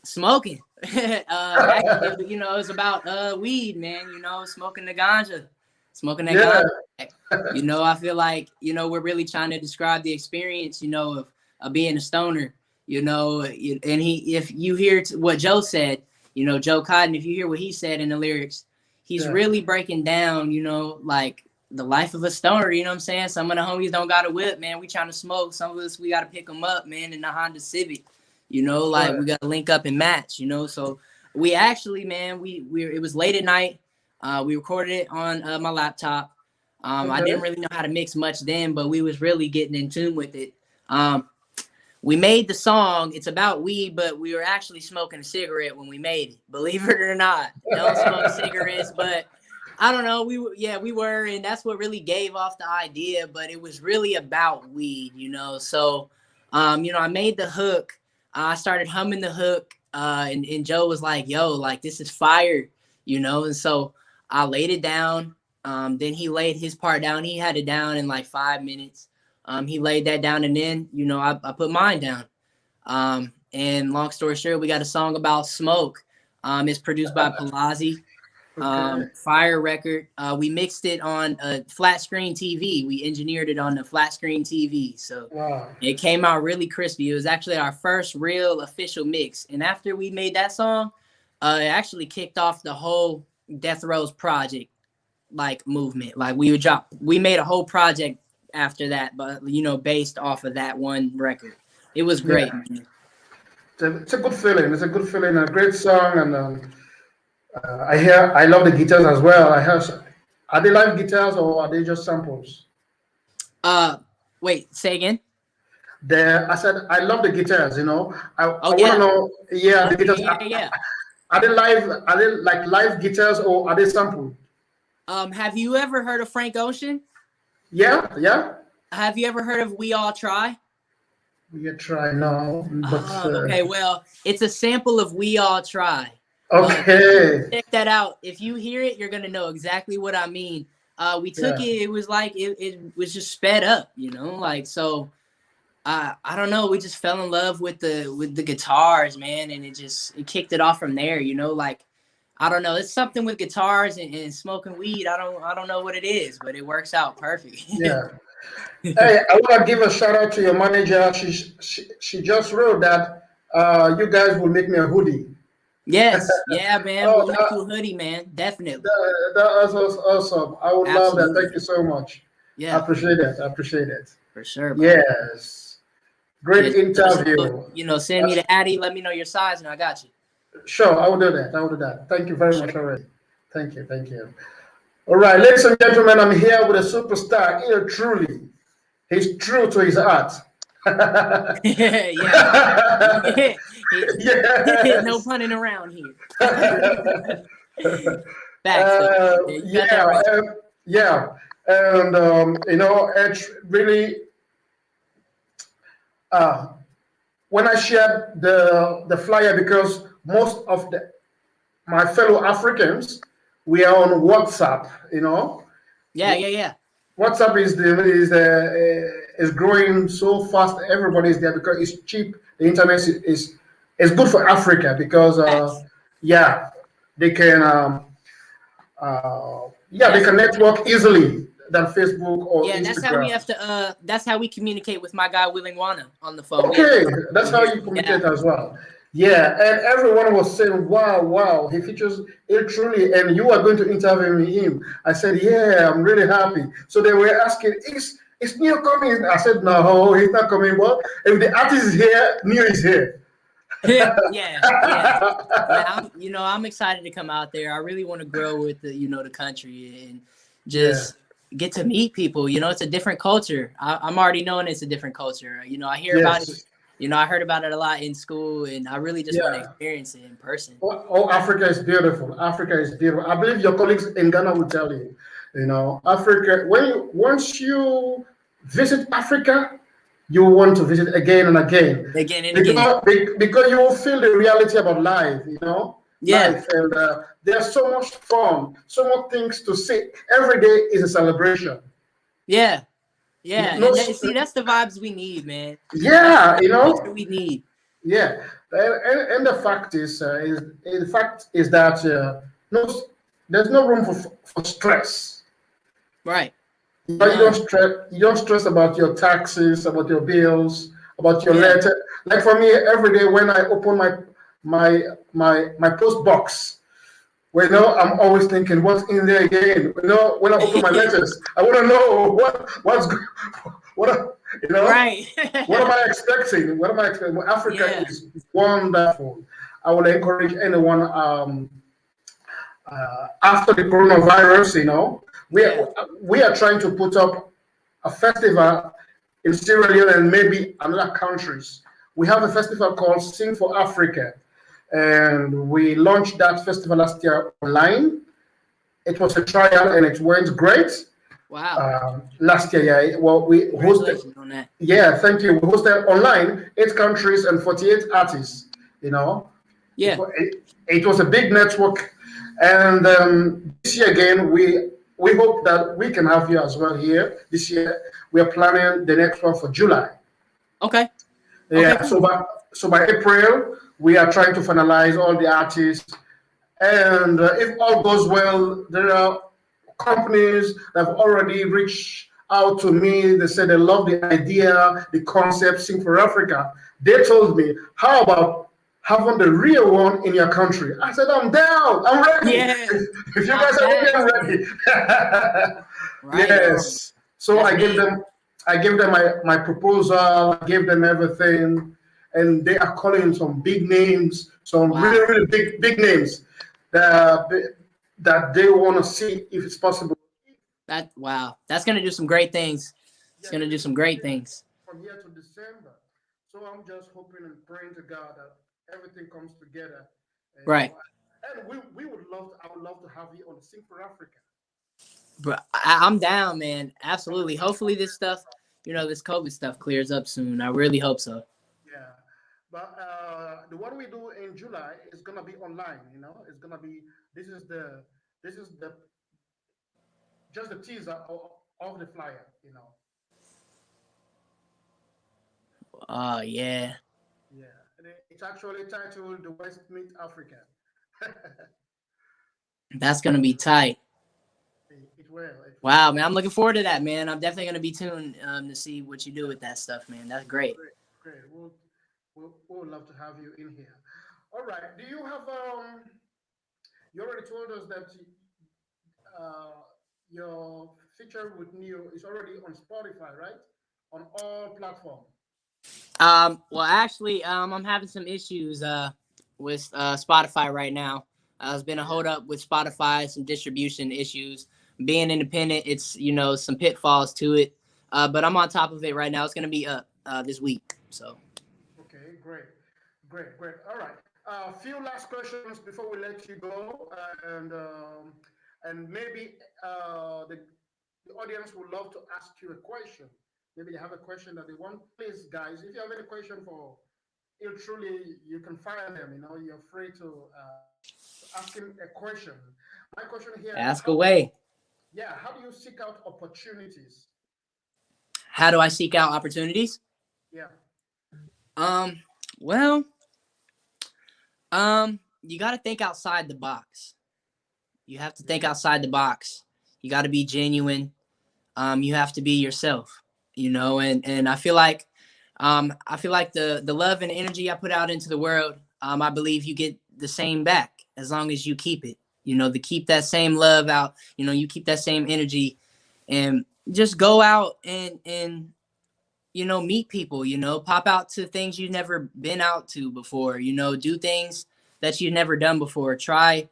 smoking. Actually, it was about weed, man. Smoking the ganja, smoking that ganja. I feel like we're really trying to describe the experience, of being a stoner. And if you hear what Joe said, Joe Cotton, if you hear what he said in the lyrics, he's really breaking down, like the life of a stoner. You know what I'm saying? Some of the homies don't got a whip, man. We trying to smoke. Some of us, we got to pick them up, man, in the Honda Civic. We got to link up and match. So we actually, man, it was late at night. We recorded it on my laptop. I didn't really know how to mix much then, but we was really getting in tune with it. We made the song. It's about weed, but we were actually smoking a cigarette when we made it. Believe it or not, don't smoke cigarettes, but I don't know. We were, and that's what really gave off the idea. But it was really about weed, So, I made the hook. I started humming the hook, and Joe was like, "Yo, like this is fire," And so I laid it down. Then he laid his part down. He had it down in like 5 minutes. He laid that down, and then I put mine down. And long story short, we got a song about smoke. It's produced by Palazzi. Fire record. We mixed it on a flat screen TV. We engineered it on a flat screen TV. So It came out really crispy. It was actually our first real official mix. And after we made that song, it actually kicked off the whole Death Row's project movement. We made a whole project after that, but based off of that one record. It was great. It's a good feeling. It's a good feeling. A great song, and I love the guitars as well. Are they live guitars or are they just samples? Wait, say again. I said I love the guitars. I want to know. Yeah, the guitars. Yeah. Are they live? Are they like live guitars or are they sampled? Have you ever heard of Frank Ocean? Yeah. Have you ever heard of We All Try? We try now, but Okay, well, it's a sample of "We All Try." okay. Check that out. If you hear it, you're gonna know exactly what I mean. We took Yeah. it. It was like it was just sped up, like so. I don't know. We just fell in love with the guitars, man, and it kicked it off from there. Like I don't know. It's something with guitars and smoking weed. I don't know what it is, but it works out perfect. Yeah. Hey, I want to give a shout out to your manager. She just wrote that you guys will make me a hoodie. Yes, yeah, man. Oh, We'll make you a hoodie, man. Definitely. that was awesome. I would love that. Absolutely. Thank you so much. I Yeah, appreciate it. I appreciate it. for sure, bro. Yes. Great Just, interview. send me the Addy. Let me know your size, and I got you. Sure, I will do that. I will do that. Thank you very Sure. much already. Thank you. Thank you. All right, ladies and gentlemen, I'm here with a superstar here truly. He's true to his art. Yeah. Yes. No punning around here. Facts, though. Yeah, you got that right. Yeah. And it's really when I shared the flyer, because most of my fellow Africans, we are on WhatsApp. Yeah. WhatsApp is growing so fast. Everybody's there because it's cheap. The internet is good for Africa because Facts. yeah, they can they can network easily than Facebook or Yeah, and that's how we Instagram. have to. That's how we communicate with my guy Willing Wana on the phone. Okay, that's how you communicate as well. Yeah, and everyone was saying, wow, he features it truly, and you are going to interview him. I said, yeah, I'm really happy. So they were asking, is Ne-Yo coming? I said, no, he's not coming. Well, if the artist is here, Ne-Yo is here. Yeah. I'm excited to come out there. I really want to grow with the country and just get to meet people. It's a different culture. I'm already knowing it's a different culture. I hear about it. I heard about it a lot in school, and I really just want to experience it in person. Oh, Africa is beautiful. Africa is beautiful. I believe your colleagues in Ghana will tell you. Africa. Once you visit Africa, you want to visit again and again. Because you will feel the reality about life. Yeah. Life, and there's so much fun, so much things to see. Every day is a celebration. Yeah. And that's the vibes we need, man. Yeah, That's what we need. Yeah, and the fact is that there's no room for stress. Right. You don't stress about your taxes, about your bills, about your letter. Like for me, every day when I open my post box, I'm always thinking, what's in there again? When I open my letters, I want to know Right. What am I expecting? Africa is wonderful. I will encourage anyone after the coronavirus, we are trying to put up a festival in Sierra Leone and maybe another countries. We have a festival called Sing for Africa, and we launched that festival last year online. It was a trial and it went great. Wow. Last year, we hosted. On that. Yeah, thank you. We hosted online 8 countries and 48 artists. Yeah. It was a big network, and this year again, we hope that we can have you as well here. This year, we are planning the next one for July. Okay. Yeah. Okay. So by April, we are trying to finalize all the artists, and if all goes well, there are companies that have already reached out to me. They said they love the idea, the concept, Sing for Africa. They told me, how about having the real one in your country? I said, I'm down. I'm ready. Yeah. If you guys are ready, I'm ready. Right. Yes. So I gave them my proposal. I gave them everything, and they are calling some big names, some really, really big names that they want to see if it's possible. That's gonna do some great things. It's gonna do some great things. From here to December. So I'm just hoping and praying to God that everything comes together. And, right. And I would love to have you on Sing for Africa. Bro, I'm down, man. Absolutely. Hopefully this stuff this COVID stuff clears up soon. I really hope so. Yeah. But the one we do in July is gonna be online. It's gonna be this is the just the teaser of the flyer. Yeah. Yeah. It's actually titled "The West Meet Africa." That's gonna be tight. It will. It will. Wow, man, I'm looking forward to that, man. I'm definitely gonna be tuned to see what you do with that stuff, man. That's great. Great, great. We'll love to have you in here. All right. Do you have You already told us that uh, your feature with Ne-Yo is already on Spotify, right? On all platforms. Well, actually, I'm having some issues with Spotify right now. There's been a hold up with Spotify, some distribution issues. Being independent, it's some pitfalls to it. But I'm on top of it right now. It's gonna be up this week. So. Okay, great, great, great. All right. A few last questions before we let you go, and maybe the audience would love to ask you a question. Maybe they have a question that they want. Please, guys, if you have any question for Il Truly, you can fire them. You're free to ask him a question. My question here is Ask away. Yeah, how do you seek out opportunities? How do I seek out opportunities? Yeah. Well, you got to think outside the box. You have to think outside the box. You got to be genuine. You have to be yourself, and I feel like the love and energy I put out into the world, I believe you get the same back as long as you keep it, to keep that same love out, you keep that same energy and just go out and meet people, pop out to things you've never been out to before, do things that you've never done before. Try,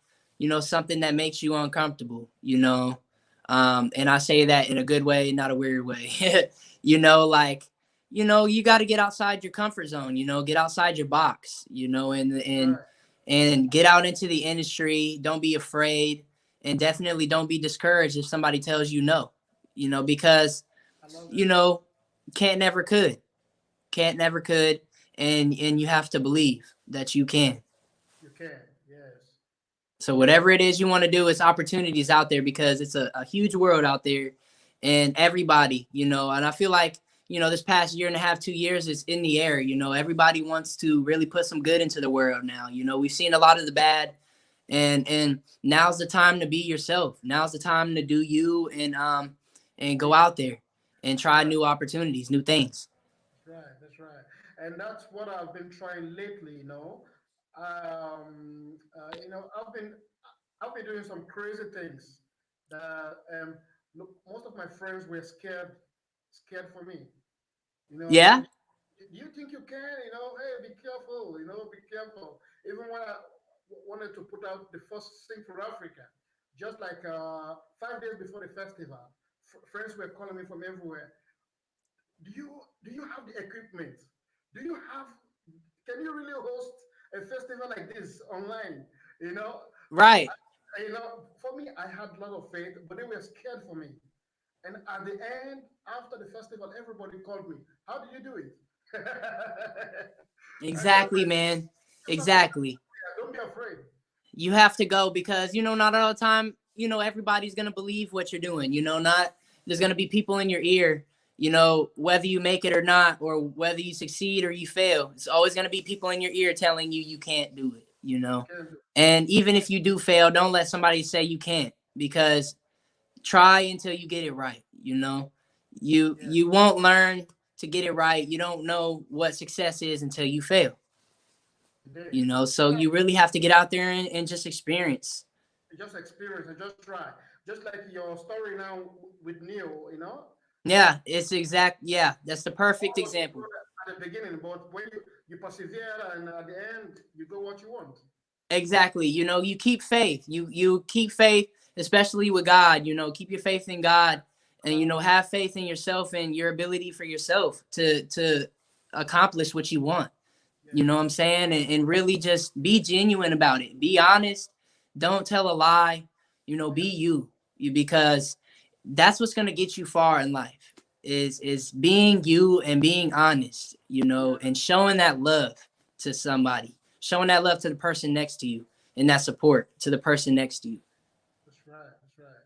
something that makes you uncomfortable, and I say that in a good way, not a weird way. You got to get outside your comfort zone, get outside your box, and get out into the industry. Don't be afraid, and definitely don't be discouraged if somebody tells you no, because, can't never could, and you have to believe that you can. You can, yes. So whatever it is you want to do, it's opportunities out there, because it's a huge world out there, and everybody, and I feel like, this past year and a half, 2 years is in the air. Everybody wants to really put some good into the world now. We've seen a lot of the bad, and now's the time to be yourself. Now's the time to do you, and go out there and try new opportunities, new things. That's right. And that's what I've been trying lately, I've been doing some crazy things that look, most of my friends were scared for me. Yeah. Do you think you can? Hey, be careful. Be careful. Even when I wanted to put out the first Sing for Africa, just like 5 days before the festival, friends were calling me from everywhere. Do you have the equipment? Do you have? Can you really host a festival like this online? Right. For me, I had a lot of faith, but they were scared for me. And at the end, after the festival, everybody called me. How did you do it? Exactly, man. Exactly. Yeah, don't be afraid. You have to go, because, not all the time, everybody's going to believe what you're doing. Not there's going to be people in your ear, whether you make it or not, or whether you succeed or you fail. It's always going to be people in your ear telling you can't do it, And even if you do fail, don't let somebody say you can't, because try until you get it right. You won't learn to get it right. You don't know what success is until you fail. So you really have to get out there and just experience. Just experience and just try. Just like your story now with Ne-Yo, Yeah, it's exact. Yeah, that's the perfect example. At the beginning, but when you persevere, and at the end, you go what you want. Exactly. You keep faith. You keep faith, especially with God. Keep your faith in God, and have faith in yourself and your ability for yourself to accomplish what you want. You know what I'm saying? And really just be genuine about it. Be honest. Don't tell a lie. Be you, because that's what's going to get you far in life. is being you and being honest, you know, and showing that love to somebody, showing that love to the person next to you, and that support to the person next to you. That's right. That's right.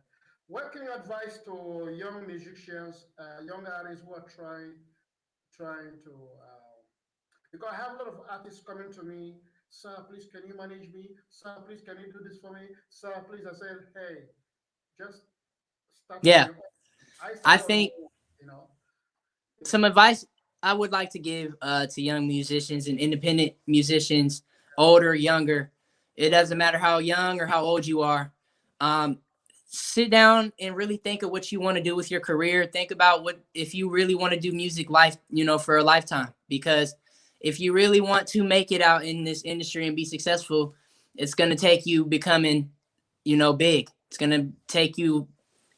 What can you advise to young musicians, young artists who are trying to? Because I have a lot of artists coming to me, sir, please can you manage me? Sir, please can you do this for me? Sir, please. I said, hey, just start on Yeah, your own. I I started on my think own, you know. some advice I would like to give to young musicians and independent musicians, older, younger. It doesn't matter how young or how old you are. Um, Sit down and really think of what you want to do with your career. Think about what if you really want to do music life, you know, for a lifetime. Because if you really want to make it out in this industry and be successful, it's going to take you becoming, you know, big. It's going to take you.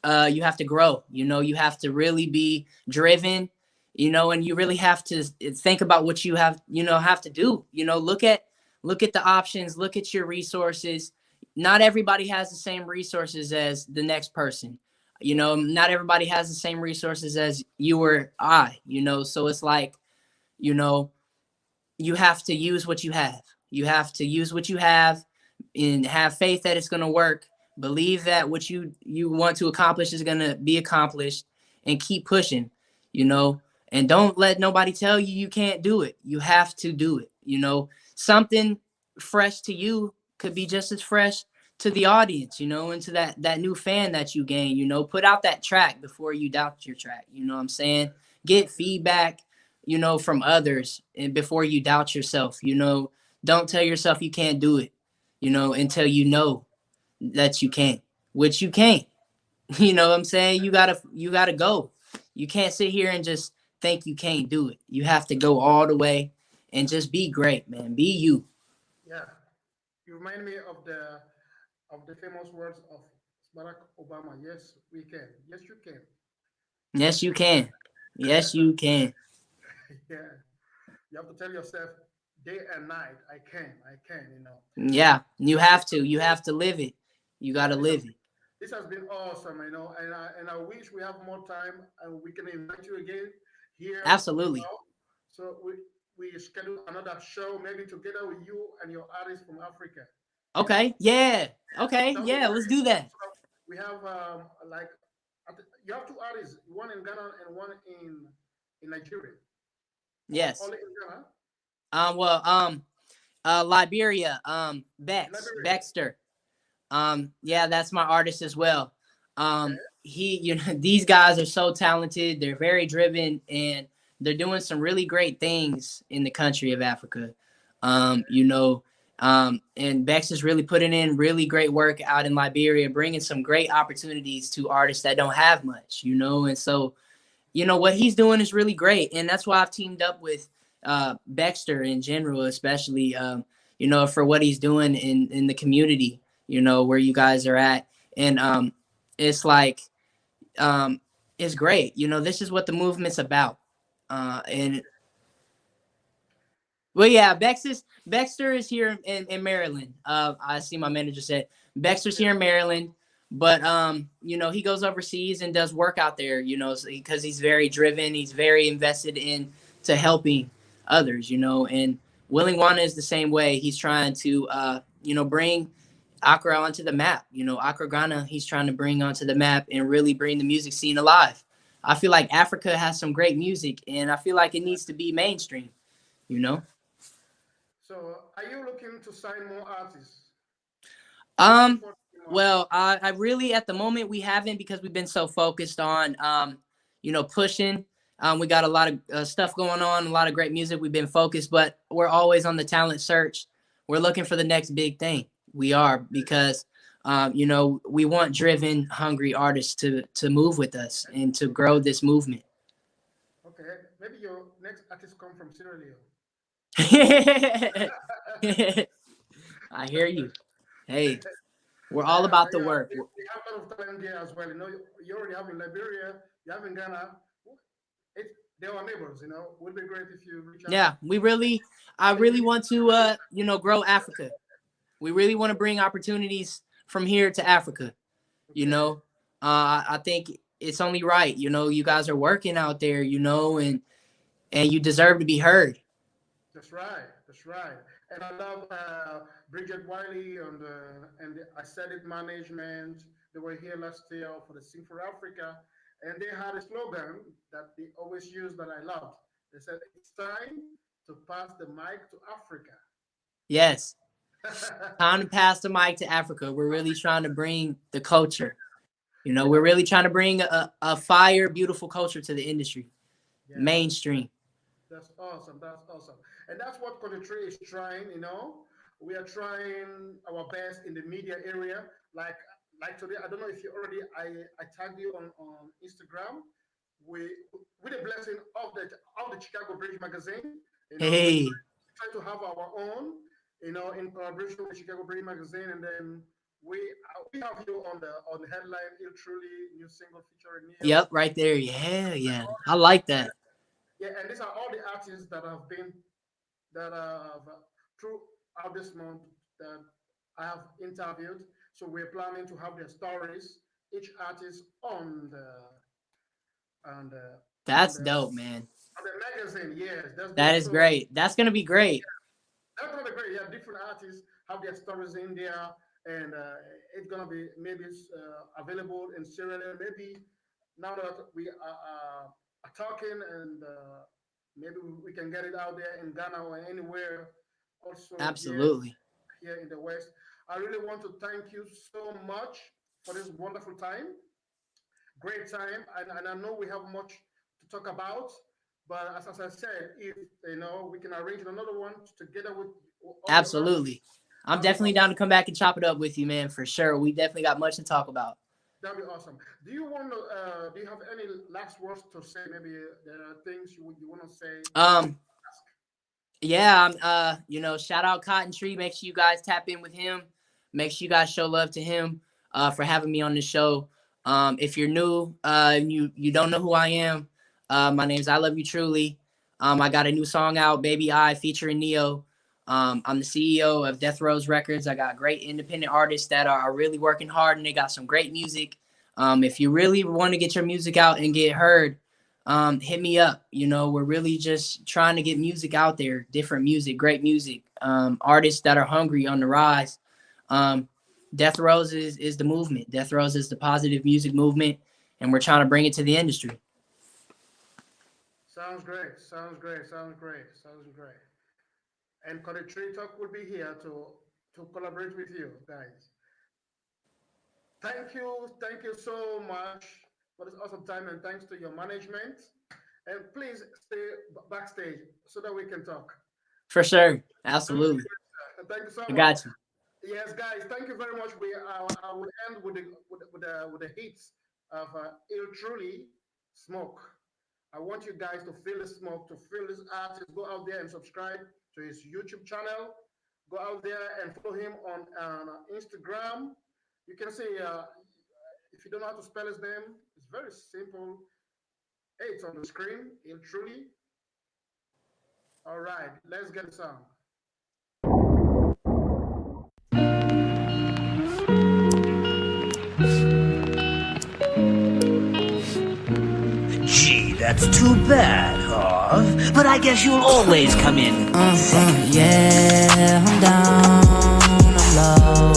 You have to grow. You know, you have to really be driven, you know, and you really have to think about what you have, you know, have to do. You know, look at the options, look at your resources. Not everybody has the same resources as the next person. You know, not everybody has the same resources as you or I, you know, so it's like, you know, you have to use what you have. You have to use what you have and have faith that it's going to work. Believe that what you want to accomplish is going to be accomplished, and keep pushing, you know, and don't let nobody tell you you can't do it. You have to do it. You know, something fresh to you could be just as fresh to the audience, you know, and to that new fan that you gain. You know, put out that track before you doubt your track. You know what I'm saying? Get feedback, you know, from others, and before you doubt yourself. You know, don't tell yourself you can't do it, you know, until you know that you can, which you can't. You know what I'm saying? You gotta go. You can't sit here and just think you can't do it. You have to go all the way and just be great, man. Be you. Yeah, you remind me of the famous words of Barack Obama. Yes, we can. Yes, you can. Yes, you can. Yes, you can. Yeah, you have to tell yourself day and night, I can, I can. You know. Yeah, you But have to. You have to live it. You yeah, gotta live it. this has been awesome. You know, and I wish we have more time and we can invite you again here. You Absolutely. know, so we schedule another show maybe together with you and your artists from Africa. You know, Okay. Yeah. Okay. that would be Yeah. Let's great. do that. So we have like you have two artists, one in Ghana and one in Nigeria, or Yes. only in Ghana, Well, Liberia, in Bex, Liberia. Baxter. Yeah, that's my artist as well. Okay, You know, these guys are so talented. They're very driven, and they're doing some really great things in the country of Africa. You know, and Bex is really putting in really great work out in Liberia, bringing some great opportunities to artists that don't have much, you know, and so you know what he's doing is really great, and that's why I've teamed up with Baxter in general, especially you know, for what he's doing in the community, you know, where you guys are at, and it's like um, it's great. You know, this is what the movement's about, and well, yeah, Baxter is here in Maryland. I see my manager said Baxter's here in Maryland, but you know, he goes overseas and does work out there, you know, because he's very driven, he's very invested in to helping others, you know, and Willing Wana is the same way. He's trying to you know, bring Accra onto the map. You know, Accra Ghana, he's trying to bring onto the map and really bring the music scene alive. I feel like Africa has some great music, and I feel like it needs to be mainstream, you know. so are you looking to sign more artists? Are you looking Um, for more well, artists? I really at the moment we haven't because we've been so focused on you know, pushing. We got a lot of stuff going on, a lot of great music. We've been focused, but we're always on the talent search. We're looking for the next big thing. We are because you know, we want driven, hungry artists to move with us and to grow this movement. Okay, maybe your next artist come from Sierra Leone. I hear you. Hey, we're all Yeah, about the yeah, work. we have a lot of talent there as well. You know, you already have in Liberia, you have in Ghana. It, they are neighbors. You know, would be great if you reach out. Yeah, I And really we, want to, you know, grow Africa. We really want to bring opportunities from here to Africa. You okay, know, I think it's only right. You know, you guys are working out there, you know, and you deserve to be heard. That's right. That's right. And I love Bridget Wiley and the Aesthetic Management. They were here last year for the Sing for Africa, and they had a slogan that they always use that I loved. They said, "It's time to pass the mic to Africa." Yes. Time to pass the mic to Africa. We're really trying to bring the culture. You know, we're really trying to bring a fire, beautiful culture to the industry, mainstream. That's awesome. That's awesome. And that's what Contree is trying, you know. We are trying our best in the media area. Like today, I don't know if you already, I tagged you on Instagram. With the blessing of the Chicago Bridge Magazine. You know, Hey. we try to have our own, you know, in collaboration with Chicago Bridge Magazine, and then we have you on the headline, ILY Truly new single featuring Ne-Yo. Yep, right there. Yeah. I like that. Yeah, and these are all the artists that have throughout this month that I have interviewed. So we're planning to have their stories, each artist on the That's dope, man. on the magazine. Yes, That is great. That's gonna be great. That's gonna be great. Yeah, different artists have their stories in there, and it's gonna be maybe available in Sierra Leone. Maybe now that we are talking, and maybe we can get it out there in Ghana or anywhere. Also, Absolutely. Here in the West. I really want to thank you so much for this wonderful time. Great time, and I know we have much to talk about. But as I said, if you know, we can arrange another one together with. Absolutely. I'm definitely down to come back and chop it up with you, man, for sure. We definitely got much to talk about. That'd be awesome. Do you want to? Do you have any last words to say? Maybe there are things you want to say. Yeah. You know, shout out Cotton Tree. Make sure you guys tap in with him. Make sure you guys show love to him for having me on the show. If you're new, you don't know who I am. My name's ILY Truly. I got a new song out, Baby I, featuring Ne-Yo. I'm the CEO of Death Row's Records. I got great independent artists that are really working hard, and they got some great music. If you really want to get your music out and get heard, hit me up. You know, we're really just trying to get music out there, different music, great music, artists that are hungry on the rise. Death Row's is the movement. Death Row's is the positive music movement, and we're trying to bring it to the industry. Sounds great. Sounds great. Sounds great. Sounds great. And Tree Talk will be here to collaborate with you guys. Thank you so much for this awesome time, and thanks to your management. And please stay backstage so that we can talk. For sure. Absolutely. Thank you so much. I got you. Yes, guys, thank you very much. I will end with the hits of ILY Truly Smoke. I want you guys to feel the smoke, to feel this artist. Go out there and subscribe to his YouTube channel. Go out there and follow him on Instagram. You can see, if you don't know how to spell his name, it's very simple. Hey, it's on the screen, ILY Truly. All right, let's get the song. Gee, that's too bad, huh? But I guess you'll always come in. Yeah, I'm down, I'm low,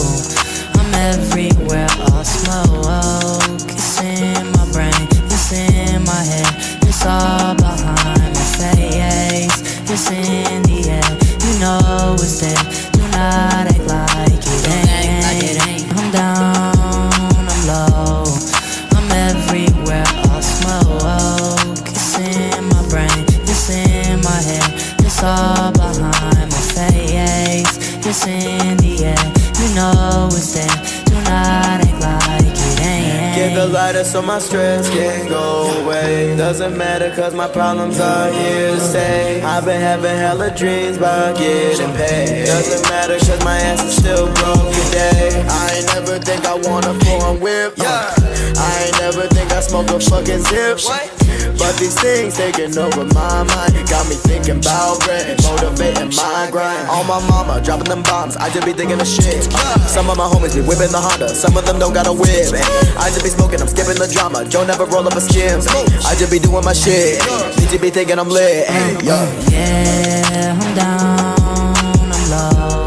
I'm everywhere, all smoke. It's in my brain, it's in my head, it's all behind my face. It's in the air, you know it's there. Do not act like it ain't. I'm down, I'm low, I'm everywhere, all smoke. It's in my brain, it's in my head, it's all behind my face. It's in the air, you know it's there. Do not act like it ain't. Get the lighter so my stress can go away. Doesn't matter cause my problems are here to stay. I've been having hella dreams about getting paid. Doesn't matter cause my ass is still broke today. I ain't never think I want a foreign whip. I ain't never think I smoke a fucking zip. But these things taking over my mind, got me thinking about rent, motivating my grind. On my mama, dropping them bombs, I just be thinking of shit. Some of my homies be whipping the Honda, some of them don't got a whip. I just be smoking, I'm skipping the drama, Joe never roll up a skim. I just be doing my shit, DJ be thinking I'm lit. Yeah, I'm down, I'm low,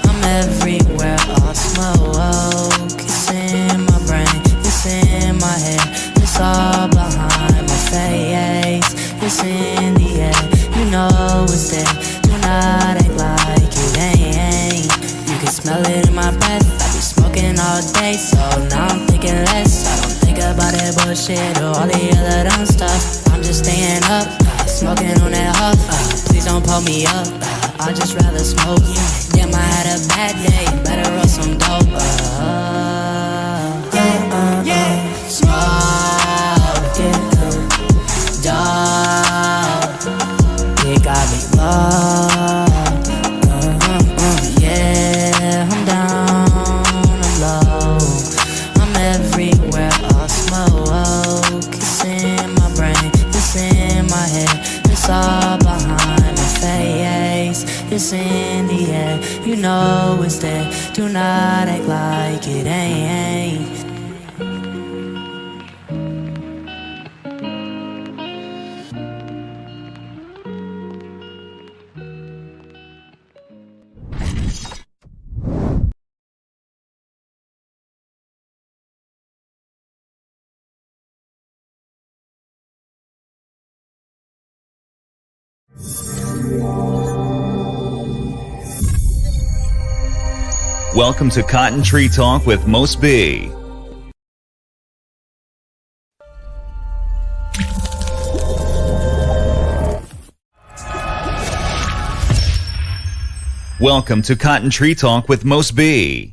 I'm everywhere, all smoke. It's in my brain, it's in my head, it's all behind my face. It's in the air, you know it's there. Do not act like it ain't. You can smell it in my breath, I be smoking all day, so now I'm thinking less. I don't think about that bullshit or all the other dumb stuff. I'm just staying up, smoking on that huff. Please don't pull me up, I'd just rather smoke. Damn, I had a bad day, better roll some dope. Smoke, dope, it got me low. Yeah, I'm down, I'm low, I'm everywhere, all smoke. It's in my brain, it's in my head, it's all behind my face. It's in the air, you know it's there. Do not act like it ain't. Welcome to Cotton Tree Talk with Most B. Welcome to Cotton Tree Talk with Most B.